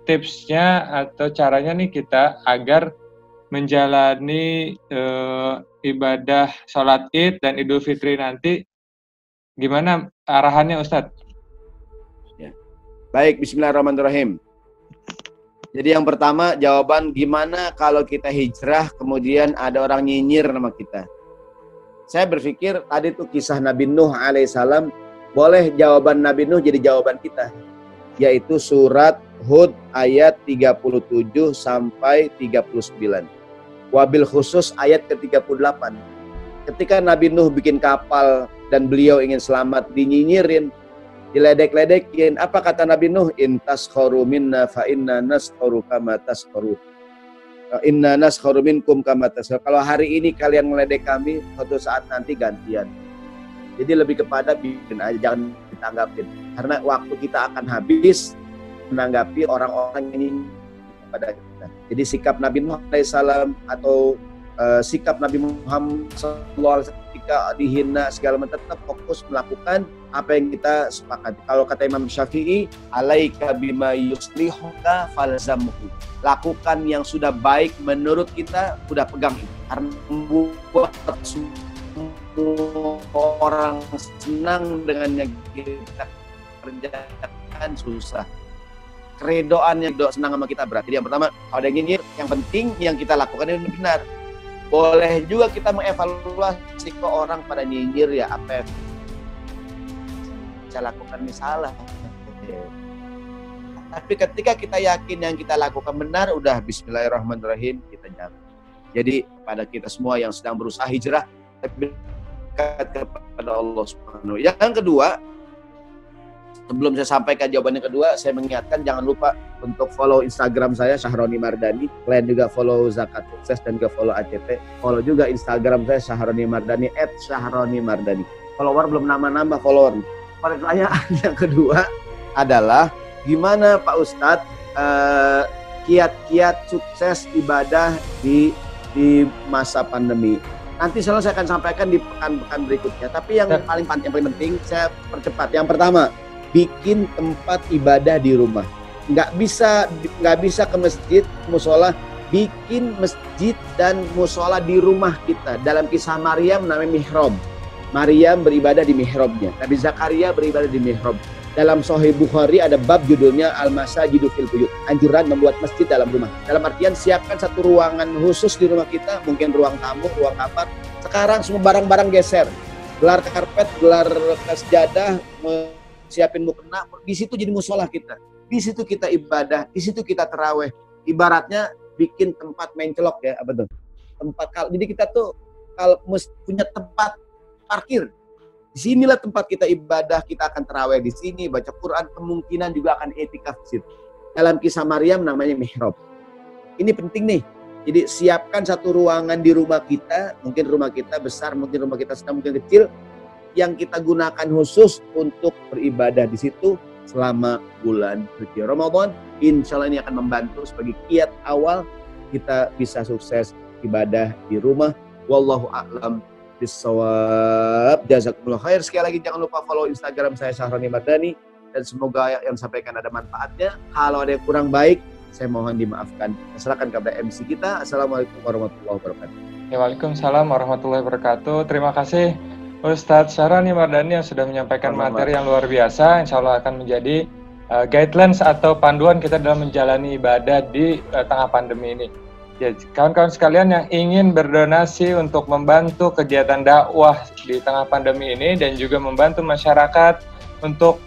tipsnya atau caranya nih kita agar menjalani ibadah sholat Id dan Idul Fitri nanti, gimana arahannya Ustadz? Ya. Baik, bismillahirrahmanirrahim. Jadi yang pertama jawaban gimana kalau kita hijrah kemudian ada orang nyinyir nama kita. Saya berpikir tadi tuh kisah Nabi Nuh alaihissalam, boleh jawaban Nabi Nuh jadi jawaban kita. Yaitu surat Hud ayat 37 sampai 39. Wabil khusus ayat ke-38. Ketika Nabi Nuh bikin kapal dan beliau ingin selamat, dinyinyirin, diledek-ledekin. Apa kata Nabi Nuh? In taskharu minna fa inna naskharu kama taskharu. Inna naskharu minkum kama taskharu. Kalau hari ini kalian meledek kami, suatu saat nanti gantian. Jadi lebih kepada bikin aja, jangan ditanggapin. Karena waktu kita akan habis menanggapi orang-orang yang ingin kepada kita. Jadi sikap Nabi Nuh alaihissalam atau sikap Nabi Muhammad SAW ketika dihina segala macam, tetap fokus melakukan apa yang kita sepakati. Kalau kata Imam Syafi'i, alaika bima yuslihuka falzamhu. Lakukan yang sudah baik menurut kita, udah pegang itu. Karena membuat orang senang dengan yang kita kerjakan susah. Keredoan yang senang sama kita berat. Jadi yang pertama, kalau ada yang nyinyir, yang penting yang kita lakukan ini benar. Boleh juga kita mengevaluasi ke orang pada nyinyir ya, apa yang saya lakukan ini salah. Tapi ketika kita yakin yang kita lakukan benar, udah bismillahirrahmanirrahim, kita jalan. Jadi pada kita semua yang sedang berusaha hijrah, dekat kepada Allah Subhanahu. Yang kedua, sebelum saya sampaikan jawaban yang kedua, saya mengingatkan jangan lupa untuk follow Instagram saya Syahroni Mardani. Kalian juga follow Zakat Sukses dan juga follow ACT. Follow juga Instagram saya Syahroni Mardani @Syahroni Mardani. Follower belum nambah follower. Pertanyaan yang kedua adalah gimana Pak Ustadz kiat-kiat sukses ibadah di masa pandemi. Nanti saya akan sampaikan di pekan-pekan berikutnya. Tapi yang paling penting saya percepat. Yang pertama, bikin tempat ibadah di rumah. Nggak bisa ke masjid, musola. Bikin masjid dan musola di rumah kita. Dalam kisah Maryam namanya mihrab. Maryam beribadah di mihrabnya. Nabi Zakaria beribadah di mihrab. Dalam Sahih Bukhari ada bab judulnya Al-Masajidu fil Buyut. Anjuran membuat masjid dalam rumah. Dalam artian siapkan satu ruangan khusus di rumah kita. Mungkin ruang tamu, ruang kamar. Sekarang semua barang-barang geser. gelar karpet, gelar sejadah, siapin mukena, di situ jadi musola kita. Di situ kita ibadah, di situ kita terawih. Ibaratnya bikin tempat main celok ya, apa tuh? Jadi kita tuh kalau punya tempat parkir. Di sinilah tempat kita ibadah, kita akan terawih di sini, baca Quran, kemungkinan juga akan etikaf di situ. Dalam kisah Maryam namanya mihrab. Ini penting nih. Jadi siapkan satu ruangan di rumah kita, mungkin rumah kita besar, mungkin rumah kita sedang, mungkin kecil, yang kita gunakan khusus untuk beribadah di situ selama bulan suci Ramadan. Insya Allah ini akan membantu sebagai kiat awal kita bisa sukses ibadah di rumah. Wallahu a'lam bissawab. Jazakumullah khair. Sekali lagi jangan lupa follow Instagram saya Syahroni Mardani, dan semoga yang sampaikan ada manfaatnya. Kalau ada yang kurang baik, saya mohon dimaafkan. Serahkan kepada MC kita. Assalamualaikum warahmatullahi wabarakatuh. Waalaikumsalam warahmatullahi wabarakatuh. Terima kasih Ustadz Syahroni Mardani yang sudah menyampaikan materi yang luar biasa. Insya Allah akan menjadi guidelines atau panduan kita dalam menjalani ibadah di tengah pandemi ini. Ya, kawan-kawan sekalian yang ingin berdonasi untuk membantu kegiatan dakwah di tengah pandemi ini dan juga membantu masyarakat untuk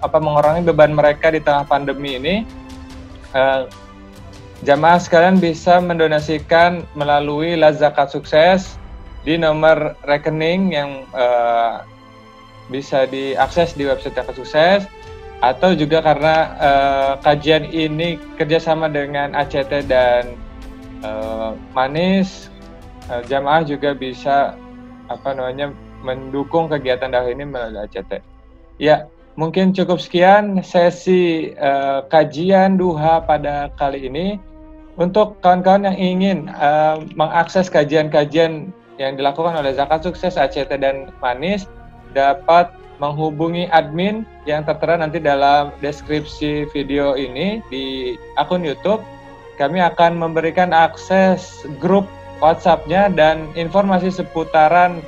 mengurangi beban mereka di tengah pandemi ini, jamaah sekalian bisa mendonasikan melalui Zakat Sukses di nomor rekening yang bisa diakses di website Zakat Sukses, atau juga karena kajian ini kerjasama dengan ACT dan Manis, jamaah juga bisa mendukung kegiatan dakwah ini melalui ACT. Ya, mungkin cukup sekian sesi kajian duha pada kali ini. Untuk kawan-kawan yang ingin mengakses kajian-kajian yang dilakukan oleh Zakat Sukses, ACT, dan Manis, dapat menghubungi admin yang tertera nanti dalam deskripsi video ini di akun YouTube. Kami akan memberikan akses grup WhatsApp-nya dan informasi seputaran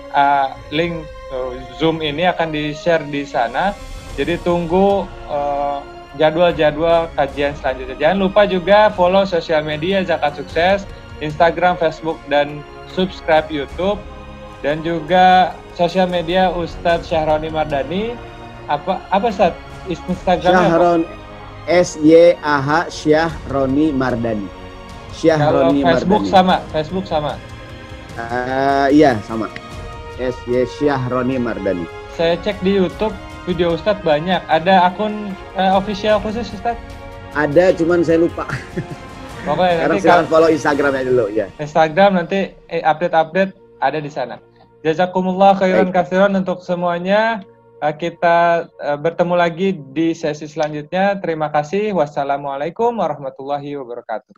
link Zoom ini akan di-share di sana. Jadi tunggu jadwal-jadwal kajian selanjutnya. Jangan lupa juga follow sosial media Zakat Sukses, Instagram, Facebook, dan subscribe YouTube, dan juga sosial media Ustadz Syahroni Mardani. Apa Ustadz? Instagramnya SYAH Syahroni Mardani. Syahroni Facebook Mardani. Facebook sama. Iya sama. SY Syahroni Mardani. Saya cek di YouTube video Ustadz banyak. Ada akun official khusus Ustadz? Ada, cuman saya lupa. Pokoknya sekarang nanti silahkan follow Instagramnya dulu ya. Instagram nanti update-update ada di sana. Jazakumullah khairan katsiran untuk semuanya. Kita bertemu lagi di sesi selanjutnya. Terima kasih. Wassalamualaikum warahmatullahi wabarakatuh.